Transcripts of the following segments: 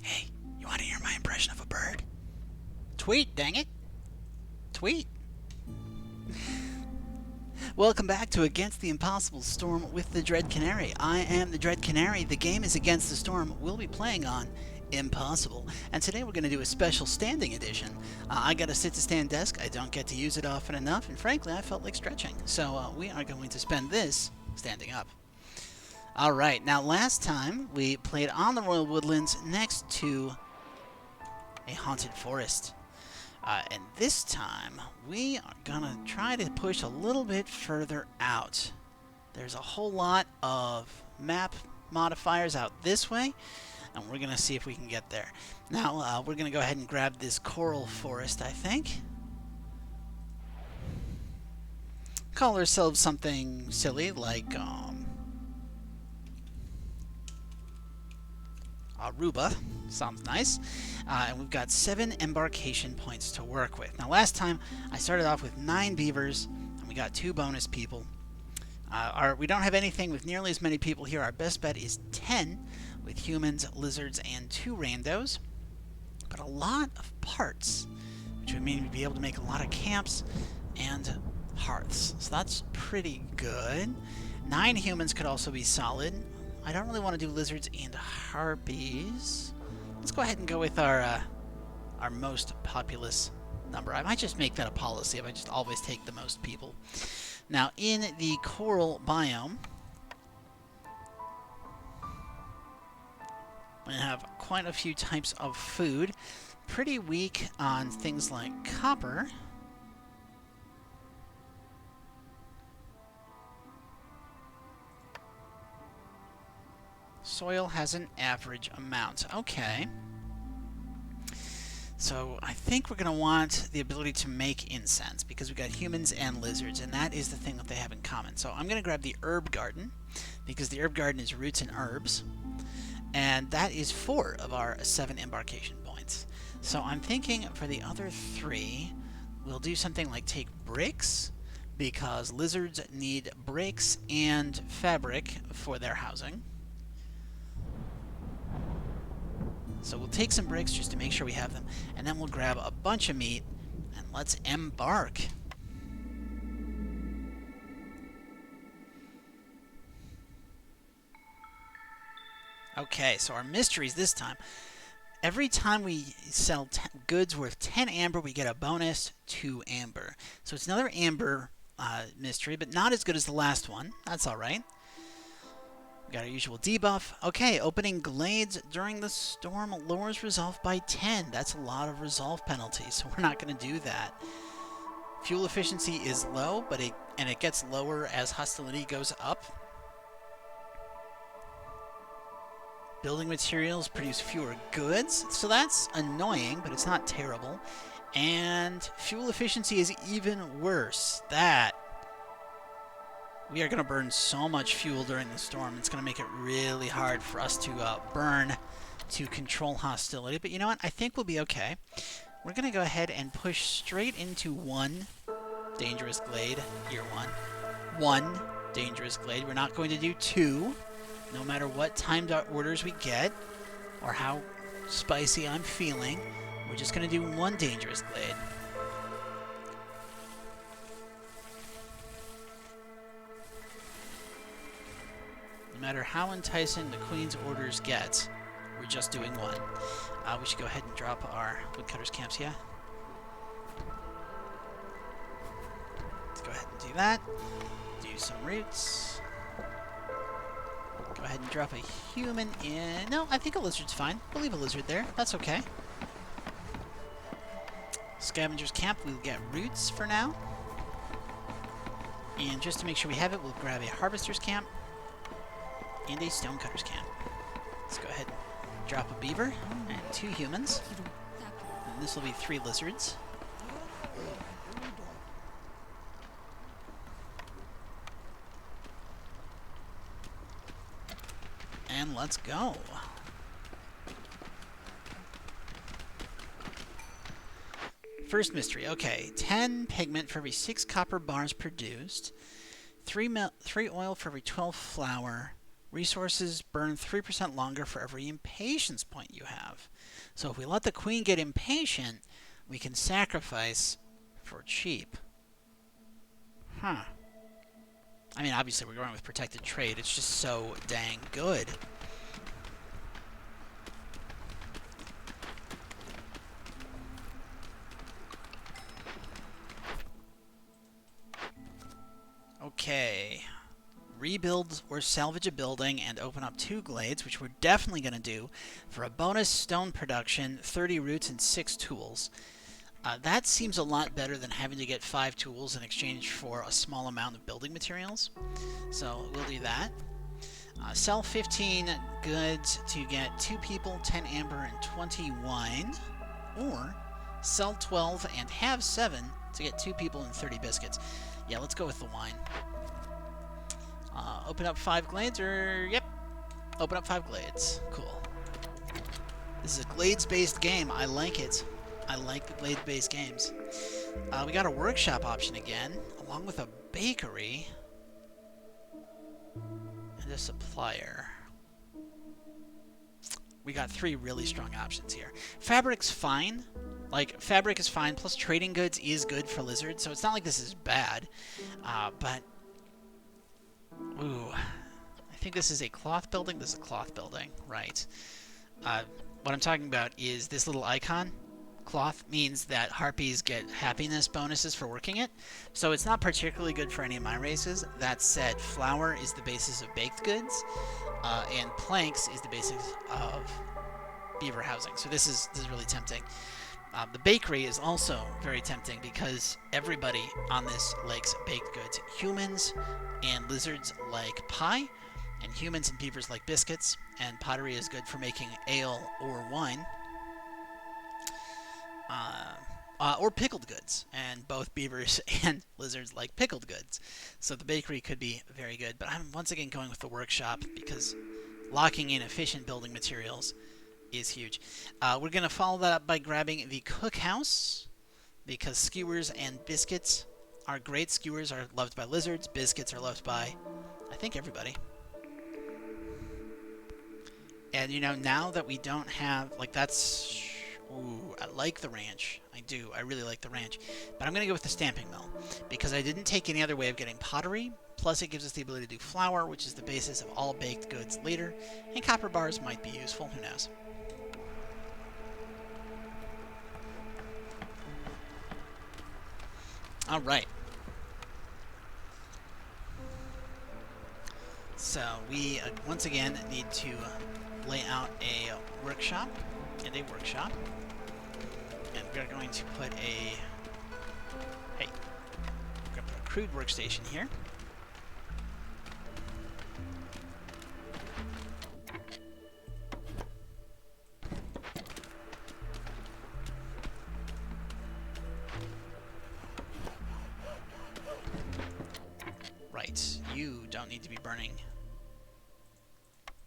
Hey, you want to hear my impression of a bird? Tweet, dang it. Tweet. Welcome back to Against the Impossible Storm with the Dread Canary. I am the Dread Canary. The game is Against the Storm. We'll be playing on Impossible. And today we're going to do a special standing edition. I got a sit-to-stand desk. I don't get to use it often enough, and frankly, I felt like stretching. So we are going to spend this standing up. Alright, now last time we played on the Royal Woodlands next to a haunted forest. And this time, we are gonna try to push a little bit further out. There's a whole lot of map modifiers out this way, and we're gonna see if we can get there. Now, we're gonna go ahead and grab this coral forest, I think. Call ourselves something silly like, Aruba. Sounds nice. And we've got 7 embarkation points to work with. Now, last time I started off with 9 beavers, and we got 2 bonus people. We don't have anything with nearly as many people here. Our best bet is 10 with humans, lizards, and 2 randos. But a lot of parts, which would mean we'd be able to make a lot of camps and hearths. So that's pretty good. 9 humans could also be solid. I don't really want to do lizards and harpies. Let's go ahead and go with our most populous number. I might just make that a policy if I just always take the most people. Now, in the coral biome, we have quite a few types of food. Pretty weak on things like copper. Soil has an average amount. Okay. So I think we're going to want the ability to make incense because we've got humans and lizards, and that is the thing that they have in common. So I'm going to grab the herb garden because the herb garden is roots and herbs, and that is 4 of our 7 embarkation points. So I'm thinking for the other 3, we'll do something like take bricks because lizards need bricks and fabric for their housing. So we'll take some bricks just to make sure we have them, and then we'll grab a bunch of meat, and let's embark. Okay, so our mysteries this time. Every time we sell goods worth 10 amber, we get a bonus 2 amber. So it's another amber mystery, but not as good as the last one. That's alright. We got our usual debuff. Okay, opening glades during the storm lowers resolve by 10. That's a lot of resolve penalties, so we're not going to do that. Fuel efficiency is low, but it gets lower as hostility goes up. Building materials produce fewer goods, so that's annoying, but it's not terrible. And fuel efficiency is even worse. We are going to burn so much fuel during the storm. It's going to make it really hard for us to burn to control hostility. But you know what? I think we'll be okay. We're going to go ahead and push straight into 1 dangerous glade. Year 1. 1 dangerous glade. We're not going to do 2, no matter what timed orders we get or how spicy I'm feeling. We're just going to do 1 dangerous glade. No matter how enticing the Queen's orders get, we're just doing 1. We should go ahead and drop our woodcutters camps here. Let's go ahead and do that. Do some roots. Go ahead and drop a human in. No, I think a lizard's fine. We'll leave a lizard there. That's okay. Scavenger's camp, we'll get roots for now. And just to make sure we have it, we'll grab a harvester's camp and a stonecutter's camp. Let's go ahead and drop a beaver and 2 humans. And this will be 3 lizards. And let's go. First mystery. Okay, 10 pigment for every 6 copper bars produced. 3 oil for every 12 flour. Resources burn 3% longer for every impatience point you have. So if we let the queen get impatient, we can sacrifice for cheap. Huh. I mean, obviously we're going with protected trade. It's just so dang good. Okay. Rebuild or salvage a building and open up 2 glades, which we're definitely going to do, for a bonus stone production, 30 roots, and 6 tools. That seems a lot better than having to get 5 tools in exchange for a small amount of building materials. So we'll do that. Sell 15 goods to get 2 people, 10 amber, and 20 wine. Or sell 12 and have 7 to get 2 people and 30 biscuits. Yeah, let's go with the wine. Open up 5 glades, or... Yep. Open up 5 glades. Cool. This is a glades-based game. I like it. I like the glades-based games. We got a workshop option again, along with a bakery and a supplier. We got 3 really strong options here. Fabric's fine. Like, fabric is fine, plus trading goods is good for lizards, so it's not like this is bad. But... Ooh. I think this is a cloth building. This is a cloth building, right. What I'm talking about is this little icon. Cloth means that harpies get happiness bonuses for working it, so it's not particularly good for any of my races. That said, flour is the basis of baked goods, and planks is the basis of beaver housing. So this is really tempting. The bakery is also very tempting because everybody on this likes baked goods. Humans and lizards like pie, and humans and beavers like biscuits, and pottery is good for making ale or wine. Or pickled goods, and both beavers and lizards like pickled goods. So the bakery could be very good, but I'm once again going with the workshop because locking in efficient building materials is huge. We're going to follow that up by grabbing the cookhouse, because skewers and biscuits are great. Skewers are loved by lizards, biscuits are loved by, I think, everybody. And, you know, now that we don't have, like, that's... Ooh, I like the ranch. I do. I really like the ranch. But I'm going to go with the stamping mill, because I didn't take any other way of getting pottery, plus it gives us the ability to do flour, which is the basis of all baked goods later, and copper bars might be useful, who knows. Alright. So we, once again, need to lay out a workshop and a workshop. And we're going to put a... Hey. We're going to put a crude workstation here. Right. You don't need to be burning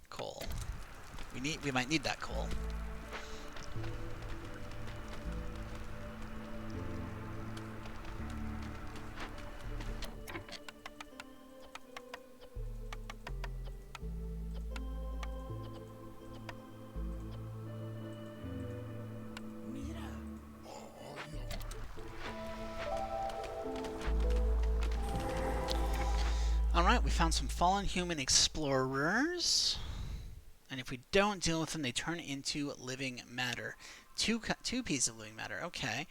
coal. We might need that coal. Alright, we found some fallen human explorers. And if we don't deal with them, they turn into living matter. Two pieces of living matter, okay.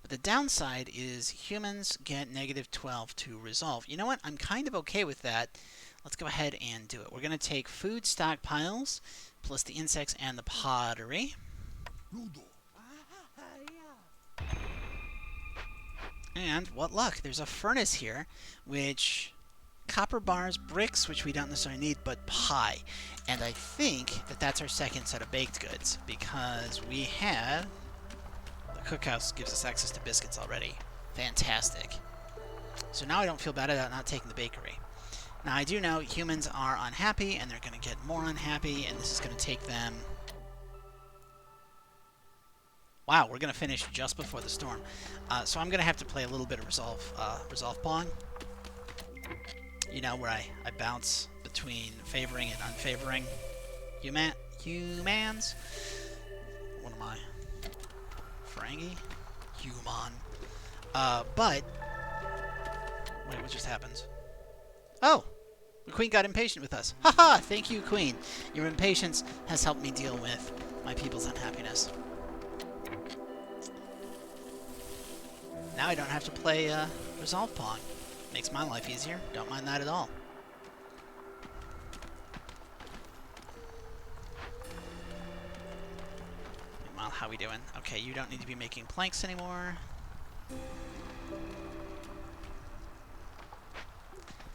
But the downside is humans get -12 to resolve. You know what? I'm kind of okay with that. Let's go ahead and do it. We're going to take food stockpiles, plus the insects and the pottery. And what luck, there's a furnace here, which... Copper bars, bricks, which we don't necessarily need, but pie. And I think that that's our second set of baked goods, because we have... The cookhouse gives us access to biscuits already. Fantastic. So now I don't feel bad about not taking the bakery. Now I do know humans are unhappy, and they're going to get more unhappy, and this is going to take them... Wow, we're going to finish just before the storm. So I'm going to have to play a little bit of Resolve Pong. You know, where I bounce between favoring and unfavoring humans. What am I? Ferengi? Human. But... Wait, what just happened? Oh! The Queen got impatient with us. Haha! Thank you, Queen. Your impatience has helped me deal with my people's unhappiness. Now I don't have to play Resolve Pong. Makes my life easier. Don't mind that at all. Meanwhile, how we doing? Okay, you don't need to be making planks anymore.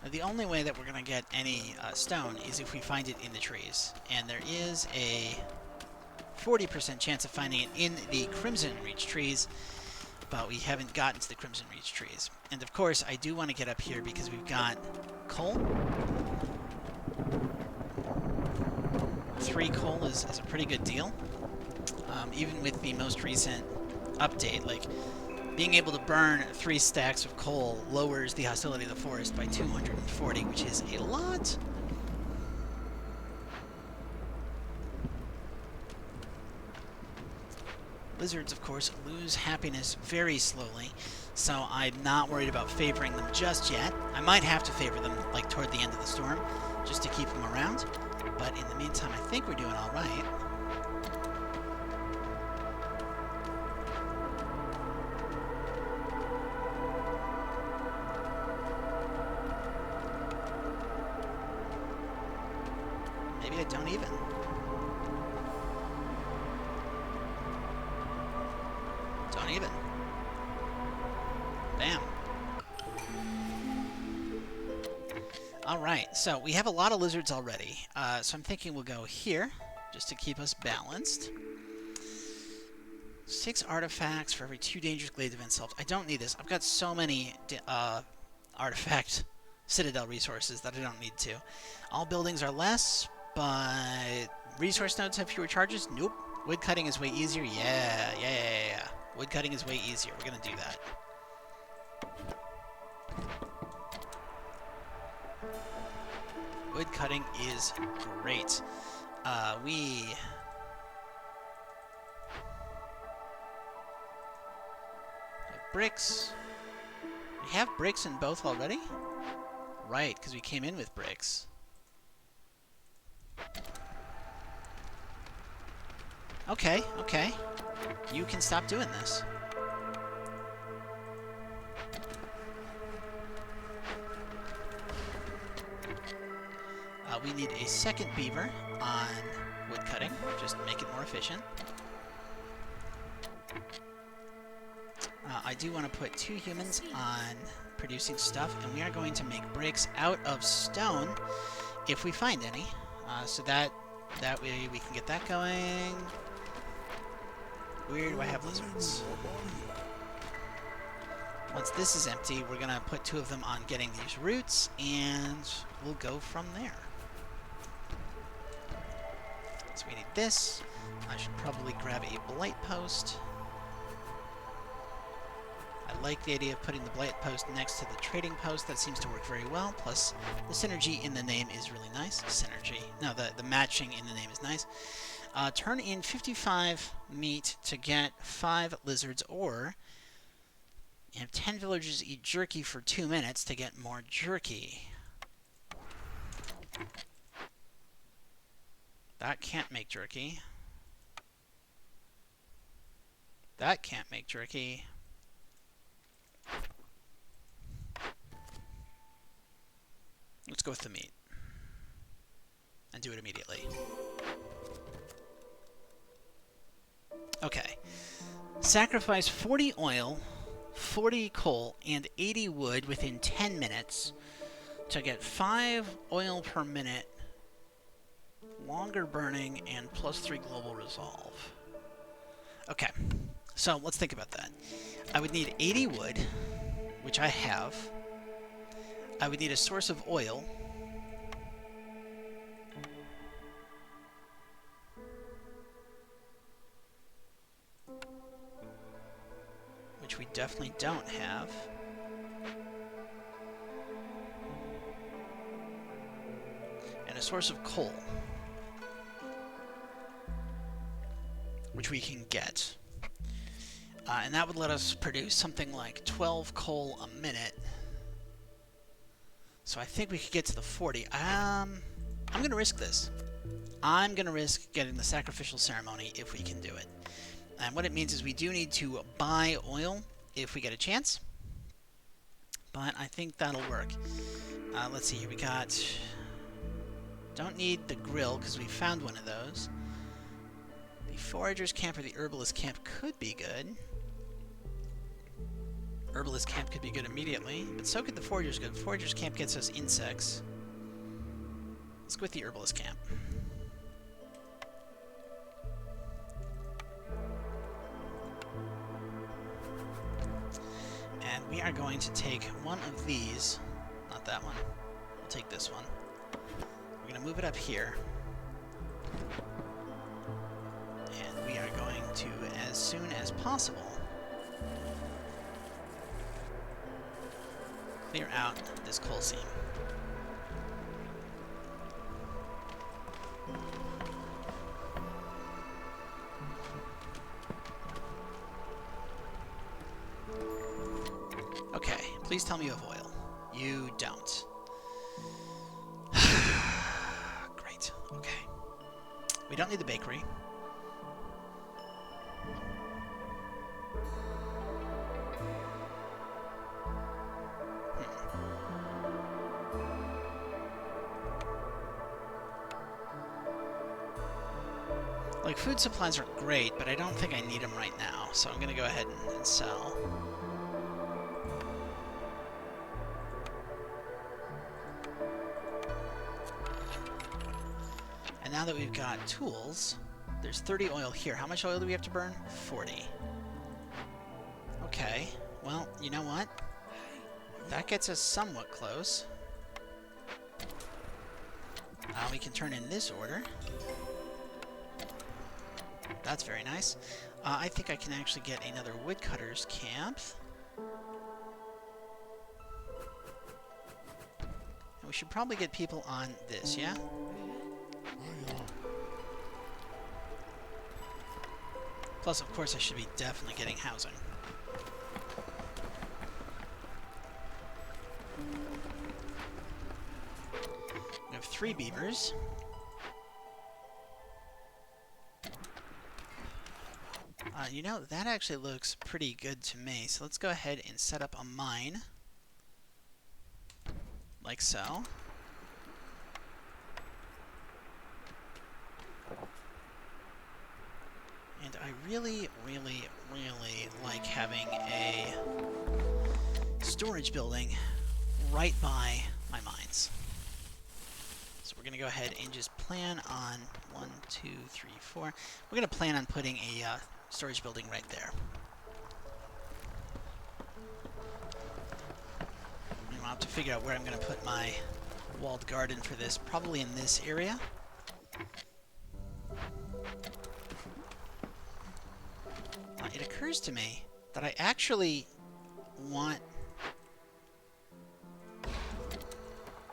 Now, the only way that we're going to get any stone is if we find it in the trees. And there is a 40% chance of finding it in the Crimson Reach trees, but we haven't gotten to the Crimson Reach trees. And of course, I do want to get up here because we've got coal. 3 coal is a pretty good deal. Even with the most recent update, like, being able to burn 3 stacks of coal lowers the hostility of the forest by 240, which is a lot. Lizards, of course, lose happiness very slowly, so I'm not worried about favoring them just yet. I might have to favor them, like, toward the end of the storm, just to keep them around. But in the meantime, I think we're doing all right. Maybe I don't even. Don't even. Bam. Alright, so we have a lot of lizards already. So I'm thinking we'll go here, just to keep us balanced. 6 artifacts for every 2 dangerous glade event solved. I don't need this. I've got so many artifact citadel resources that I don't need to. All buildings are less, but resource nodes have fewer charges? Nope. Wood cutting is way easier? Yeah. Wood cutting is way easier. We're gonna do that. Wood cutting is great. We have bricks. We have bricks in both already? Right, because we came in with bricks. Okay. You can stop doing this. We need a second beaver on wood cutting, just to make it more efficient. I do want to put 2 humans on producing stuff, and we are going to make bricks out of stone if we find any. So that way we can get that going. Where do I have lizards? Once this is empty, we're going to put 2 of them on getting these roots, and we'll go from there. So we need this. I should probably grab a blight post. I like the idea of putting the blight post next to the trading post. That seems to work very well. Plus, the synergy in the name is really nice. Synergy. No, the matching in the name is nice. Turn in 55 meat to get 5 lizards, or have 10 villagers eat jerky for 2 minutes to get more jerky. That can't make jerky. That can't make jerky. Let's go with the meat. And do it immediately. Okay. Sacrifice 40 oil, 40 coal, and 80 wood within 10 minutes to get 5 oil per minute, longer burning, and plus 3 global resolve. Okay, so let's think about that. I would need 80 wood, which I have. I would need a source of oil. Which we definitely don't have. source of coal, which we can get. And that would let us produce something like 12 coal a minute. So I think we could get to the 40. I'm going to risk this. I'm going to risk getting the sacrificial ceremony if we can do it. And what it means is we do need to buy oil if we get a chance. But I think that'll work. Let's see here. We got... Don't need the grill because we found one of those. The forager's camp or the herbalist camp could be good. Herbalist camp could be good immediately, but so could the forager's good. Forager's camp gets us insects. Let's go with the herbalist camp. And we are going to take one of these. Not that one. We'll take this one. We're going to move it up here. And we are going to, as soon as possible, clear out this coal seam. Okay, please tell me you have oil. You don't. Great, okay. We don't need the bakery. Like, food supplies are great, but I don't think I need them right now, so I'm gonna go ahead and sell. And now that we've got tools, there's 30 oil here. How much oil do we have to burn? 40. Okay, well, you know what? That gets us somewhat close. We can turn in this order. That's very nice. I think I can actually get another woodcutter's camp. And we should probably get people on this, yeah? Plus, of course, I should be definitely getting housing. We have 3 beavers. You know, that actually looks pretty good to me. So let's go ahead and set up a mine. Like so. And I really, really, really like having a storage building right by my mines. So we're going to go ahead and just plan on 1, 2, 3, 4. We're going to plan on putting a storage building right there. And I'll have to figure out where I'm going to put my walled garden for this. Probably in this area. It occurs to me that I actually want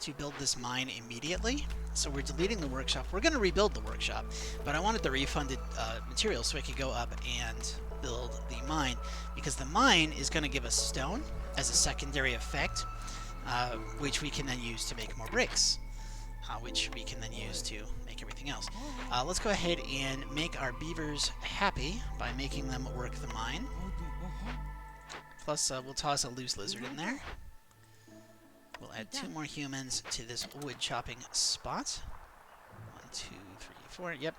to build this mine immediately. So we're deleting the workshop. We're going to rebuild the workshop, but I wanted the refunded materials so I could go up and build the mine, because the mine is going to give us stone as a secondary effect, which we can then use to make more bricks, which we can then use to make everything else. Let's go ahead and make our beavers happy by making them work the mine. Plus, we'll toss a loose lizard in there. We'll add 2 more humans to this wood chopping spot. 1, 2, 3, 4. Yep.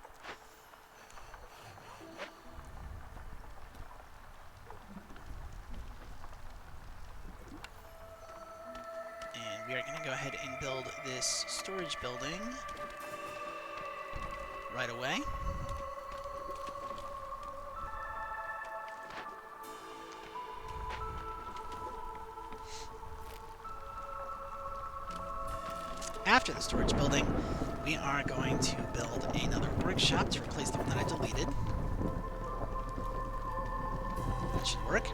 And we are going to go ahead and build this storage building right away. After the storage building, we are going to build another workshop to replace the one that I deleted. That should work.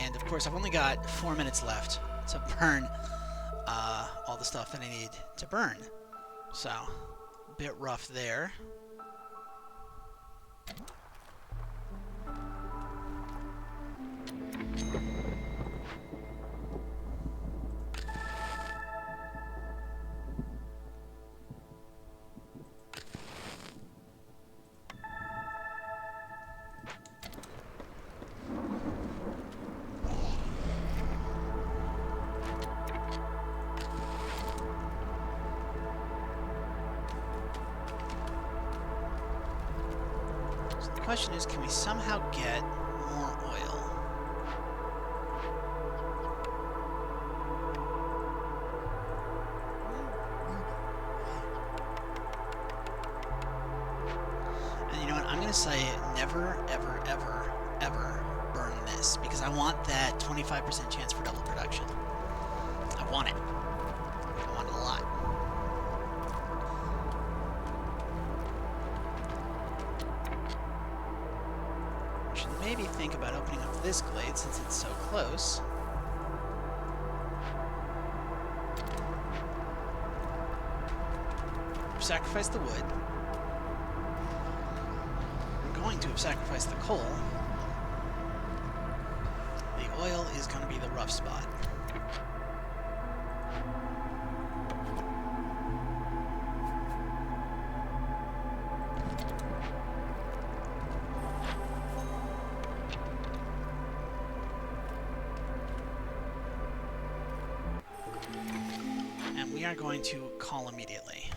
And of course, I've only got 4 minutes left to burn all the stuff that I need to burn. So, a bit rough there. The question is, can we somehow get more oil? And you know what? I'm going to say never, ever, ever, ever burn this, because I want that 25% chance for double production. I want it. I want it a lot. Maybe think about opening up this glade since it's so close. We've sacrificed the wood. We're going to have sacrificed the coal. The oil is going to be the rough spot. We are going to call immediately,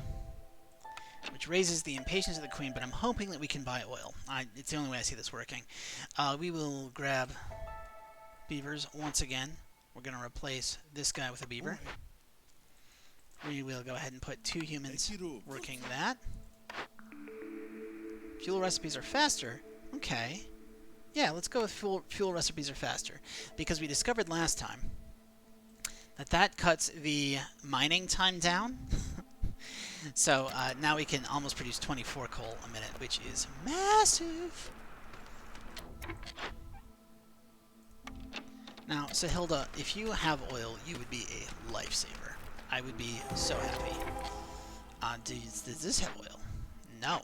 which raises the impatience of the queen, but I'm hoping that we can buy oil. It's the only way I see this working. We will grab beavers once again. We're going to replace this guy with a beaver. We will go ahead and put 2 humans working that. Fuel recipes are faster. Okay. Yeah, let's go with fuel recipes are faster, because we discovered last time that cuts the mining time down. So now we can almost produce 24 coal a minute, which is massive. Now, Sahilda, if you have oil, you would be a lifesaver. I would be so happy. Does this have oil? No.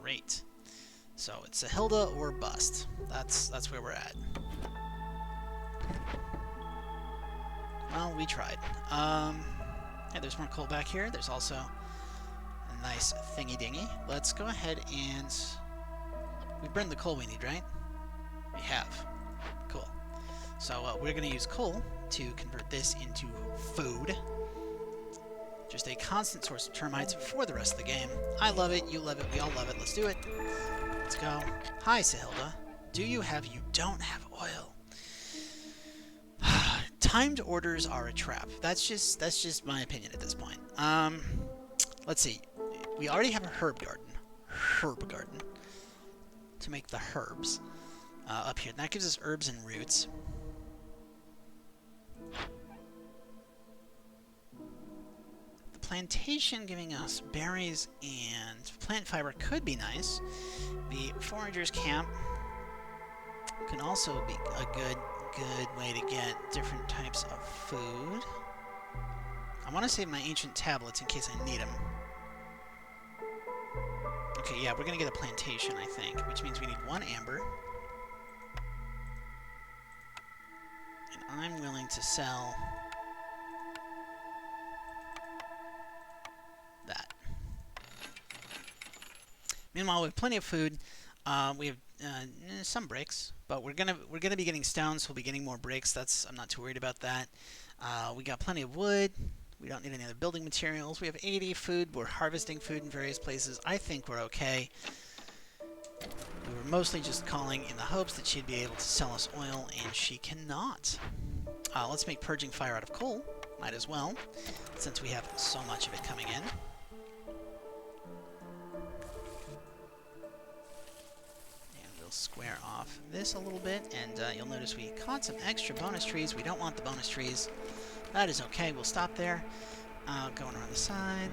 Great. So it's Sahilda or bust. That's where we're at. Well, we tried. Yeah, there's more coal back here. There's also a nice thingy-dingy. Let's go ahead and... We burned the coal we need, right? We have. Cool. So we're going to use coal to convert this into food. Just a constant source of termites for the rest of the game. I love it. You love it. We all love it. Let's do it. Let's go. Hi, Sahilda. Do you have... You don't have oil. Timed orders are a trap. That's just my opinion at this point. Let's see. We already have a herb garden to make the herbs up here. That gives us herbs and roots. The plantation giving us berries and plant fiber could be nice. The foragers camp can also be a good way to get different types of food. I want to save my ancient tablets in case I need them. Okay, yeah, we're going to get a plantation, I think, which means we need 1 amber. And I'm willing to sell that. Meanwhile, we have plenty of food. We have some bricks, but we're gonna be getting stone, so we'll be getting more bricks. I'm not too worried about that. We got plenty of wood. We don't need any other building materials. We have 80 food. We're harvesting food in various places. I think we're okay. We were mostly just calling in the hopes that she'd be able to sell us oil, and she cannot. Let's make purging fire out of coal. Might as well, since we have so much of it coming in. Square off this a little bit, and you'll notice we caught some extra bonus trees. We don't want the bonus trees. That is okay. We'll stop there. Going around the side.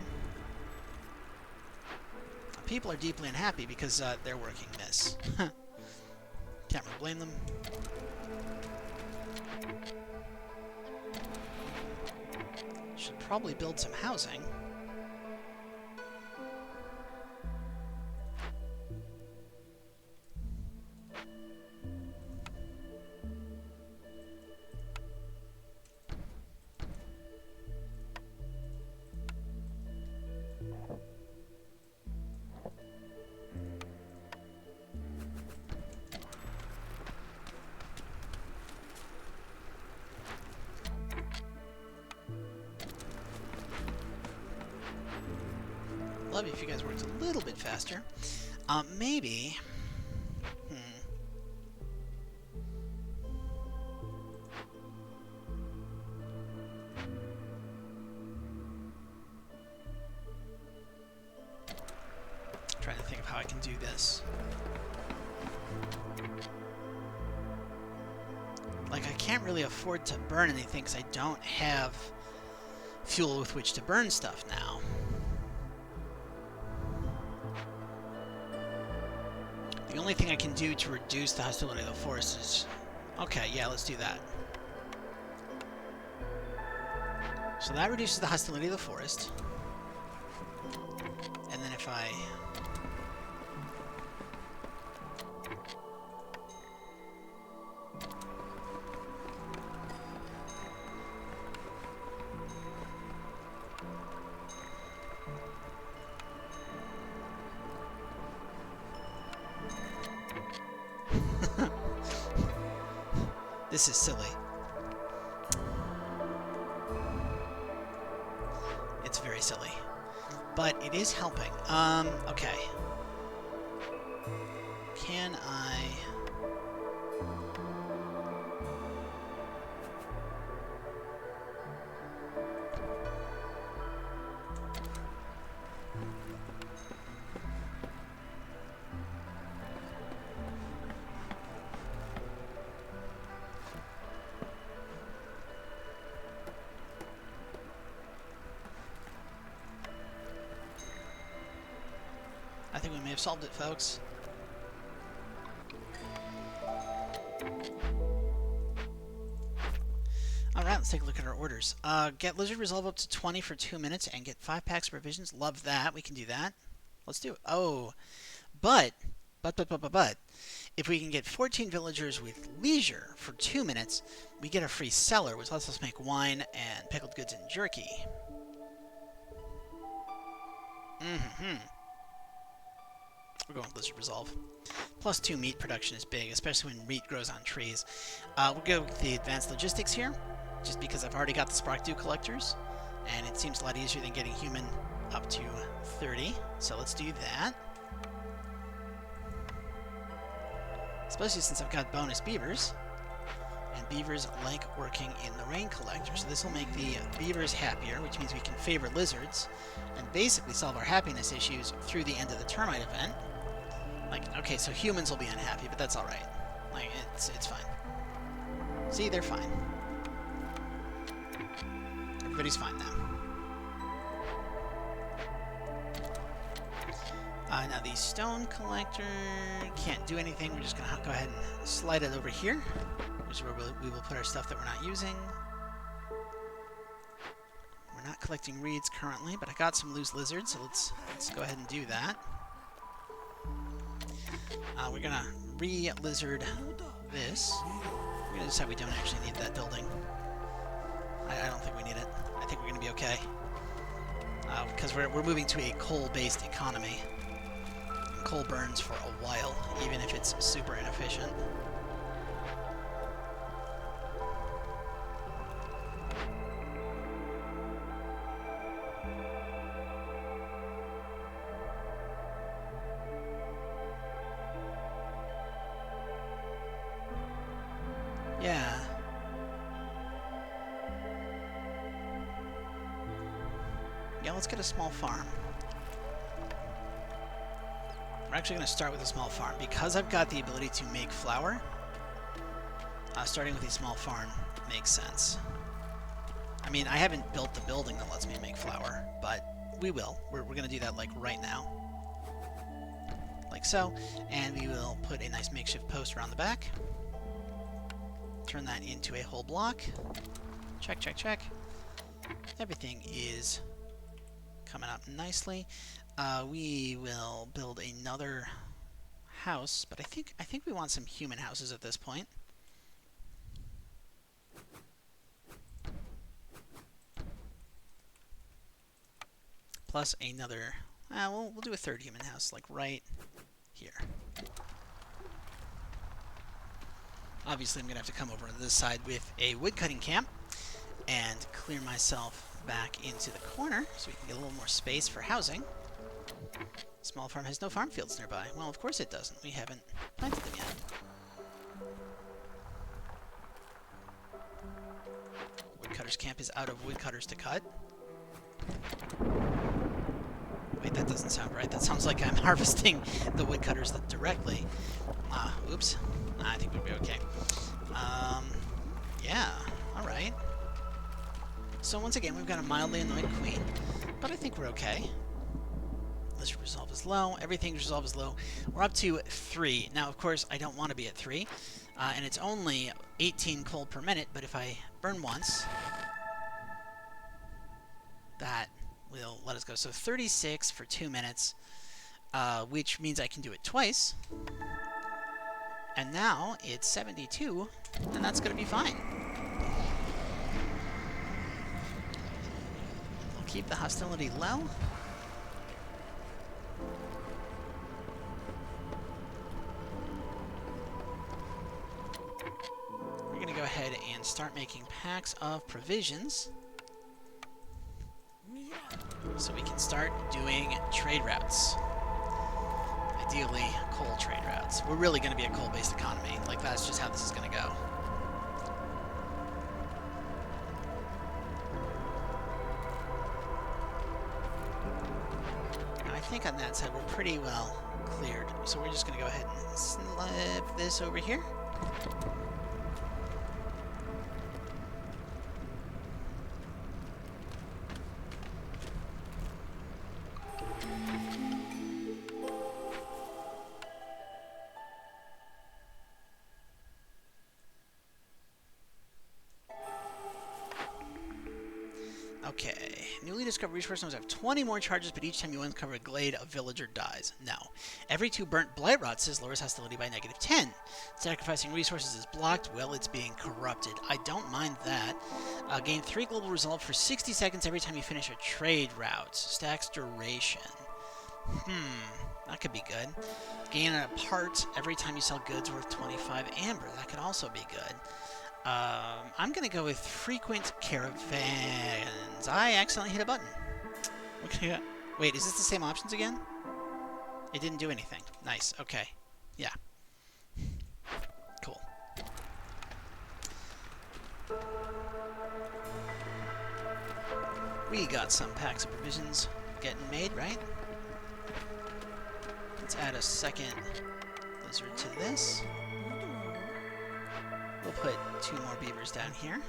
People are deeply unhappy because they're working this. Can't really blame them. Should probably build some housing. love you if you guys worked a little bit faster. Maybe... Trying to think of how I can do this. Like, I can't really afford to burn anything because I don't have fuel with which to burn stuff now. The only thing I can do to reduce the hostility of the forest is... Okay, yeah, let's do that. So that reduces the hostility of the forest. And then if I... This is silly. It's very silly. But it is helping. Okay. Can I... I think we may have solved it, folks. Alright, let's take a look at our orders. Get lizard resolve up to 20 for 2 minutes and get 5 packs of provisions. Love that. We can do that. Let's do it. Oh, but, if we can get 14 villagers with leisure for 2 minutes, we get a free cellar, which lets us make wine and pickled goods and jerky. We're going with lizard resolve. Plus 2 meat production is big, especially when meat grows on trees. We'll go with the advanced logistics here, just because I've already got the spark dew collectors, and it seems a lot easier than getting human up to 30. So let's do that. Especially since I've got bonus beavers. And beavers like working in the rain collector. So this will make the beavers happier, which means we can favor lizards, and basically solve our happiness issues through the end of the termite event. Like, okay, so humans will be unhappy, but that's alright. Like, it's fine. See, they're fine. Everybody's fine now. Now the stone collector can't do anything. We're just going to go ahead and slide it over here, which is where we will put our stuff that we're not using. We're not collecting reeds currently, but I got some loose lizards, so let's go ahead and do that. We're going to re-lizard this. We're going to decide we don't actually need that building. I don't think we need it. I think we're going to be okay. Because we're moving to a coal-based economy. And coal burns for a while, even if it's super inefficient. Yeah. Yeah, let's get a small farm. We're actually going to start with a small farm. Because I've got the ability to make flour, starting with a small farm makes sense. I mean, I haven't built the building that lets me make flour, but we will. We're going to do that, like, right now. Like so. And we will put a nice makeshift post around the back. Turn that into a whole block. Check, check, check. Everything is coming up nicely. We will build another house, but I think we want some human houses at this point. Plus another. We'll do a third human house, like right here. Obviously, I'm going to have to come over to this side with a woodcutting camp and clear myself back into the corner so we can get a little more space for housing. Small farm has no farm fields nearby. Well, of course it doesn't. We haven't planted them yet. Woodcutter's camp is out of woodcutters to cut. Wait, that doesn't sound right. That sounds like I'm harvesting the woodcutters directly. Oops. I think we'll be okay. Yeah, alright. So once again, we've got a mildly annoyed queen, but I think we're okay. Lizard resolve is low. Everything's resolve is low. We're up to 3. Now, of course, I don't want to be at 3, and it's only 18 coal per minute, but if I burn once, that will let us go. So 36 for 2 minutes, which means I can do it twice. And now it's 72, and that's going to be fine. I'll keep the hostility low. We're going to go ahead and start making packs of provisions, so we can start doing trade routes. Ideally, coal trade routes. We're really going to be a coal-based economy. Like, that's just how this is going to go. And I think on that side we're pretty well cleared. So we're just going to go ahead and slip this over here. Okay, newly discovered resource nodes have 20 more charges, but each time you uncover a glade, a villager dies. No. Every 2 burnt blight rots lowers hostility by -10. Sacrificing resources is blocked. Well, it's being corrupted. I don't mind that. Gain 3 global resolve for 60 seconds every time you finish a trade route. Stacks duration. That could be good. Gain a part every time you sell goods worth 25 amber. That could also be good. I'm going to go with frequent caravans. I accidentally hit a button. Okay. Wait, is this the same options again? It didn't do anything. Nice. Okay. Yeah. Cool. We got some packs of provisions getting made, right? Let's add a second lizard to this. We'll put 2 more beavers down here.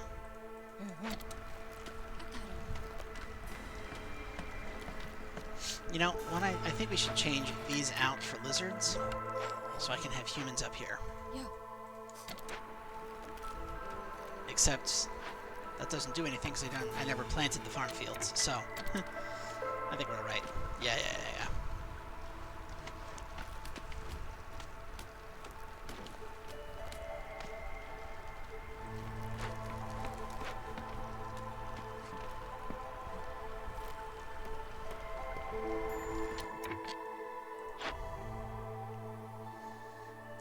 You know, I think we should change these out for lizards, so I can have humans up here. Yeah. Except that doesn't do anything because I never planted the farm fields. So I think we're alright. Yeah.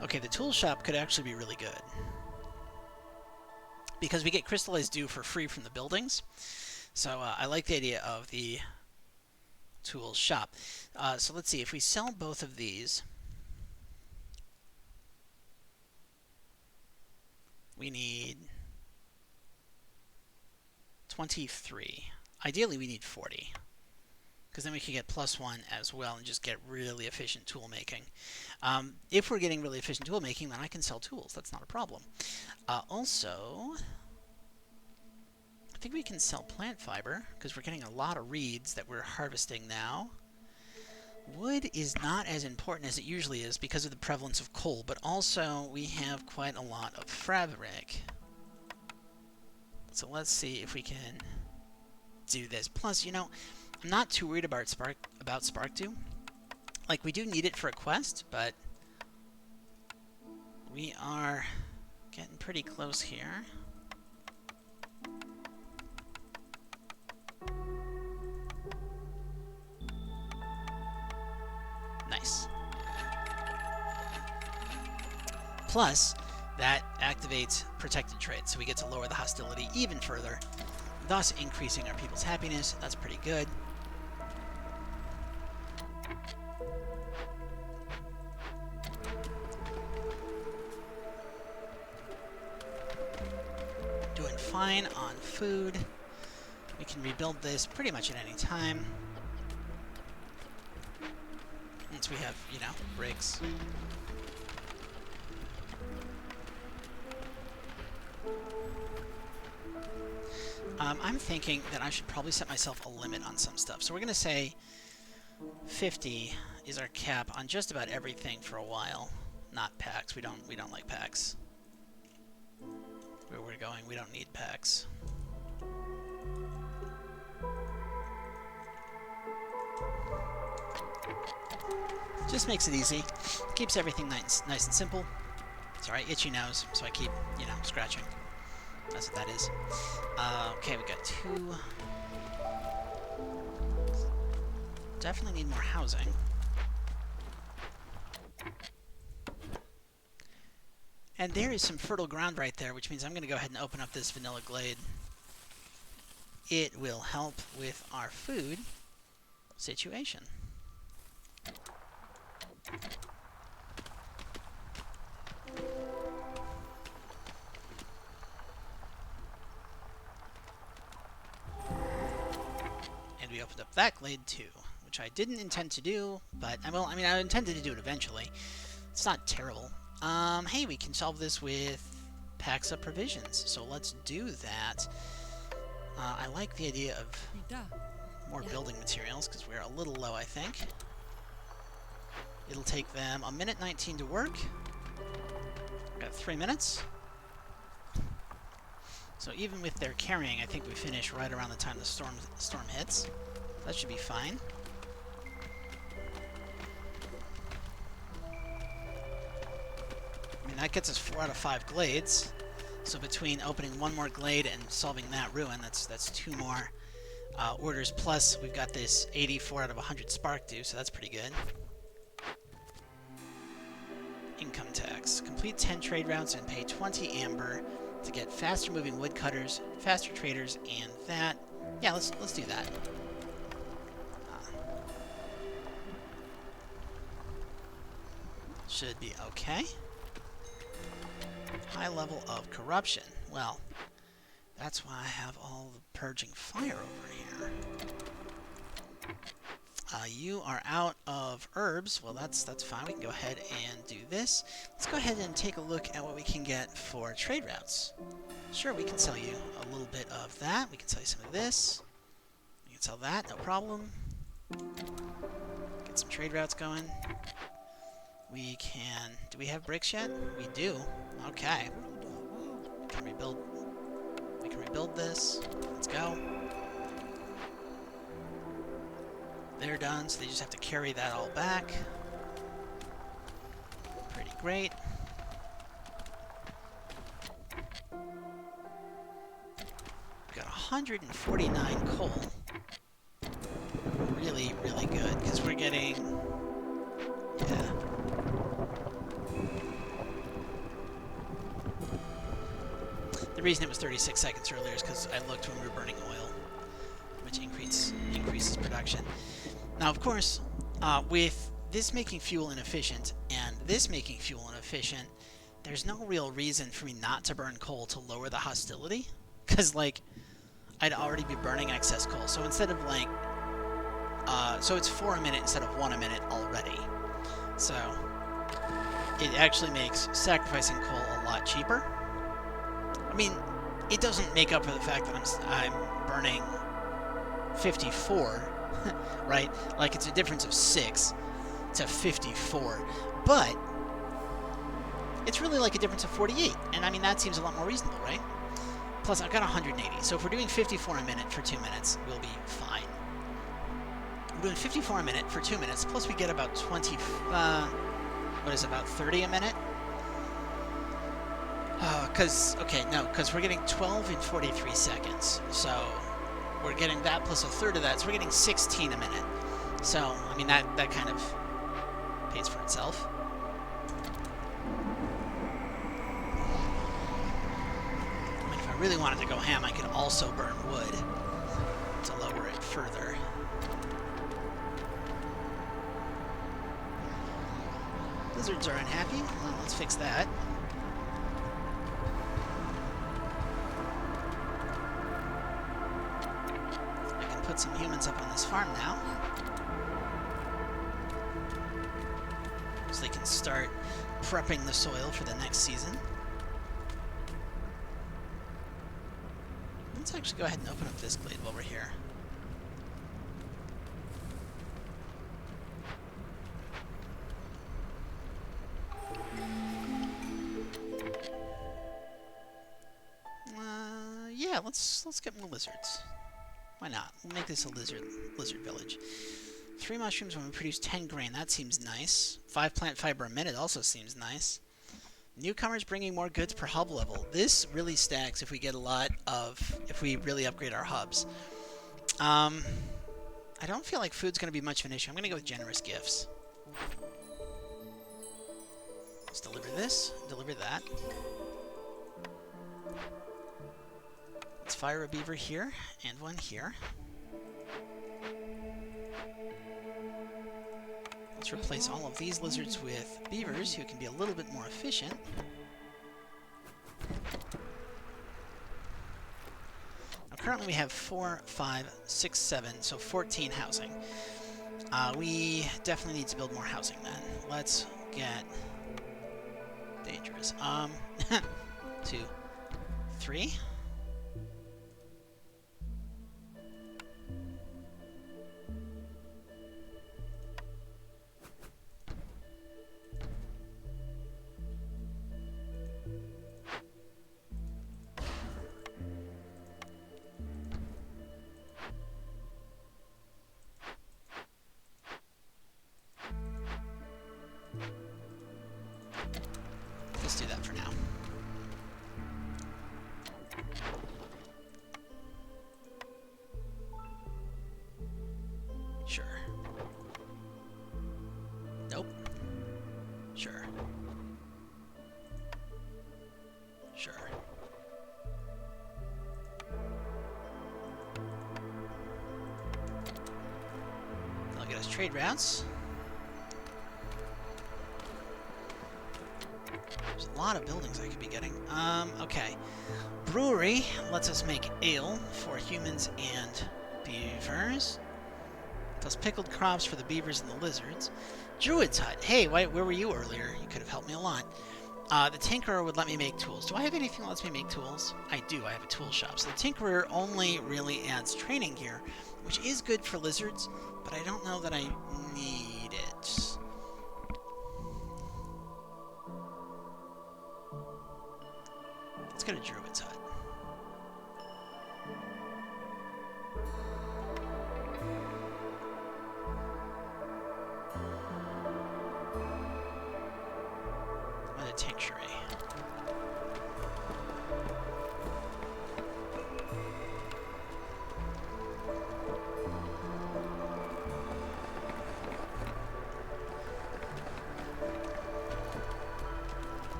Okay, the tool shop could actually be really good, because we get crystallized dew for free from the buildings. So I like the idea of the tool shop. So let's see, if we sell both of these, we need 23. Ideally we need 40, because then we can get +1 as well and just get really efficient tool making. If we're getting really efficient tool making, then I can sell tools. That's not a problem. Also, I think we can sell plant fiber, because we're getting a lot of reeds that we're harvesting now. Wood is not as important as it usually is because of the prevalence of coal, but also we have quite a lot of fabric. So let's see if we can do this. Plus, you know, I'm not too worried about spark dew. Like, we do need it for a quest, but we are getting pretty close here. Nice. Plus, that activates protected trade, so we get to lower the hostility even further, thus increasing our people's happiness. That's pretty good. fine on food. We can rebuild this pretty much at any time. Once we have, you know, bricks. I'm thinking that I should probably set myself a limit on some stuff. So we're going to say 50 is our cap on just about everything for a while. Not packs. We don't like packs. Where we're going, we don't need packs. Just makes it easy. Keeps everything nice and simple. Sorry, itchy nose, so I keep, you know, scratching. That's what that is. Okay, we got 2. Definitely need more housing. And there is some fertile ground right there, which means I'm going to go ahead and open up this vanilla glade. It will help with our food situation. And we opened up that glade too, which I didn't intend to do, but I mean, I intended to do it eventually. It's not terrible. Hey, we can solve this with packs of provisions, so let's do that. I like the idea of more building materials, because we're a little low, I think. It'll take them 1:19 to work. Got 3 minutes. So even with their carrying, I think we finish right around the time the storm hits. That should be fine. I mean, that gets us 4 out of 5 glades. So between opening 1 more glade and solving that ruin, that's 2 more orders. Plus, we've got this 84 out of 100 spark due, so that's pretty good. Income tax. Complete 10 trade routes and pay 20 amber to get faster moving woodcutters, faster traders, and that. Yeah, let's do that. Should be okay. High level of corruption. Well, that's why I have all the purging fire over here. You are out of herbs. Well, that's fine. We can go ahead and do this. Let's go ahead and take a look at what we can get for trade routes. Sure, we can sell you a little bit of that. We can sell you some of this. We can sell that, no problem. Get some trade routes going. We can... Do we have bricks yet? We do. Okay. We can rebuild this. Let's go. They're done, so they just have to carry that all back. Pretty great. We've got 149 coal. Really, really good, because we're getting... Yeah. The reason it was 36 seconds earlier is because I looked when we were burning oil, which increases production. Now, of course, with this making fuel inefficient and this making fuel inefficient, there's no real reason for me not to burn coal to lower the hostility, because, like, I'd already be burning excess coal. So instead of, like, so it's 4 a minute instead of 1 a minute already. So it actually makes sacrificing coal a lot cheaper. I mean, it doesn't make up for the fact that I'm burning 54, right? Like, it's a difference of 6 to 54, but it's really like a difference of 48, and I mean, that seems a lot more reasonable, right? Plus, I've got 180, so if we're doing 54 a minute for 2 minutes, we'll be fine. We're doing 54 a minute for 2 minutes, plus we get about 20, what is it, about 30 a minute? Because we're getting 12 in 43 seconds, so we're getting that plus a third of that, so we're getting 16 a minute. So, I mean, that kind of pays for itself. I mean, if I really wanted to go ham, I could also burn wood to lower it further. Lizards are unhappy. Well, let's fix that. put some humans up on this farm now, so they can start prepping the soil for the next season. Let's actually go ahead and open up this glade while we're here. Yeah, let's get more lizards. Why not? We'll make this a lizard village. 3 mushrooms when we produce 10 grain. That seems nice. 5 plant fiber a minute also seems nice. Newcomers bringing more goods per hub level. This really stacks if we get a lot of... if we really upgrade our hubs. I don't feel like food's going to be much of an issue. I'm going to go with generous gifts. Let's deliver this. Deliver that. Let's fire a beaver here and one here. Let's replace all of these lizards with beavers who can be a little bit more efficient. Now currently we have 4, 5, 6, 7, so 14 housing. We definitely need to build more housing then. Let's get dangerous. 2, 3. Let's do that for now. Sure. Nope. Sure. Sure. That'll get us trade routes. There's a lot of buildings I could be getting. Okay. Brewery lets us make ale for humans and beavers. Plus pickled crops for the beavers and the lizards. Druid's hut. Hey, where were you earlier? You could have helped me a lot. The Tinkerer would let me make tools. Do I have anything that lets me make tools? I do. I have a tool shop. So the Tinkerer only really adds training gear, which is good for lizards, but I don't know that I need it. Let's go to Druid's hut. What a tincture.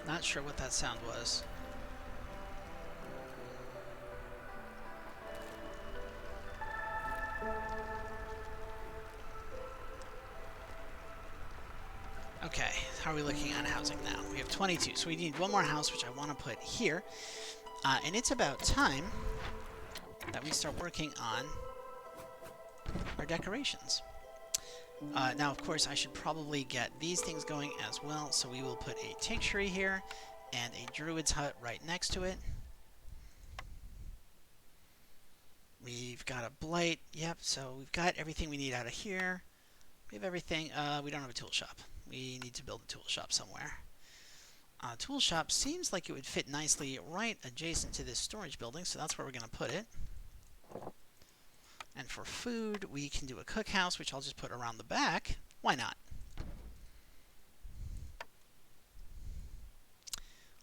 Not sure what that sound was. Okay, how are we looking on housing now? We have 22, so we need one more house, which I want to put here. And it's about time that we start working on our decorations. Now, of course, I should probably get these things going as well, so we will put a tinctuary here and a druid's hut right next to it. We've got a blight, yep, so we've got everything we need out of here. We have everything, we don't have a tool shop. We need to build a tool shop somewhere. Tool shop seems like it would fit nicely right adjacent to this storage building, so that's where we're going to put it. And for food, we can do a cookhouse, which I'll just put around the back. Why not?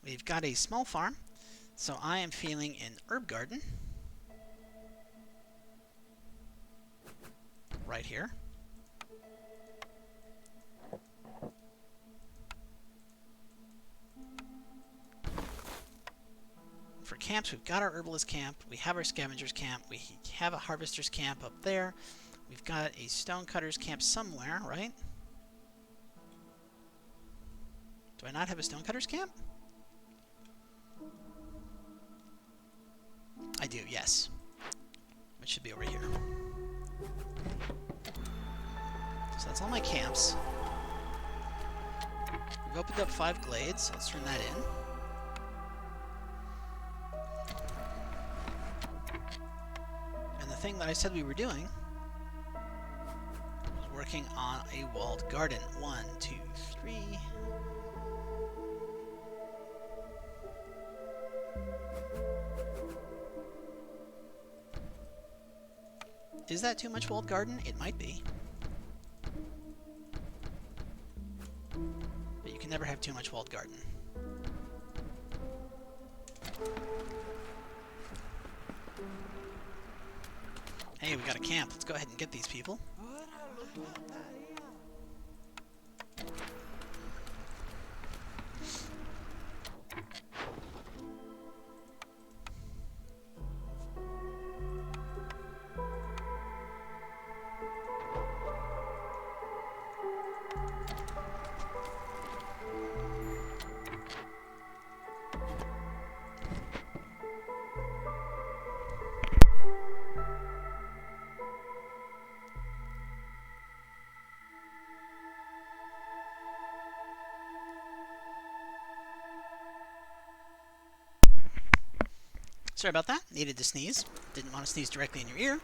We've got a small farm, so I am feeling an herb garden. Right here. For camps, we've got our herbalist camp, we have our scavengers camp, we have a harvester's camp up there, we've got a stonecutter's camp somewhere, right? Do I not have a stonecutter's camp? I do, yes. Which should be over here. So that's all my camps. We've opened up 5 glades. Let's turn that in. And the thing that I said we were doing was working on a walled garden. 1, 2, 3. Is that too much walled garden? It might be. But you can never have too much walled garden. Hey, we got a camp. Let's go ahead and get these people. Sorry about that. Needed to sneeze. Didn't want to sneeze directly in your ear.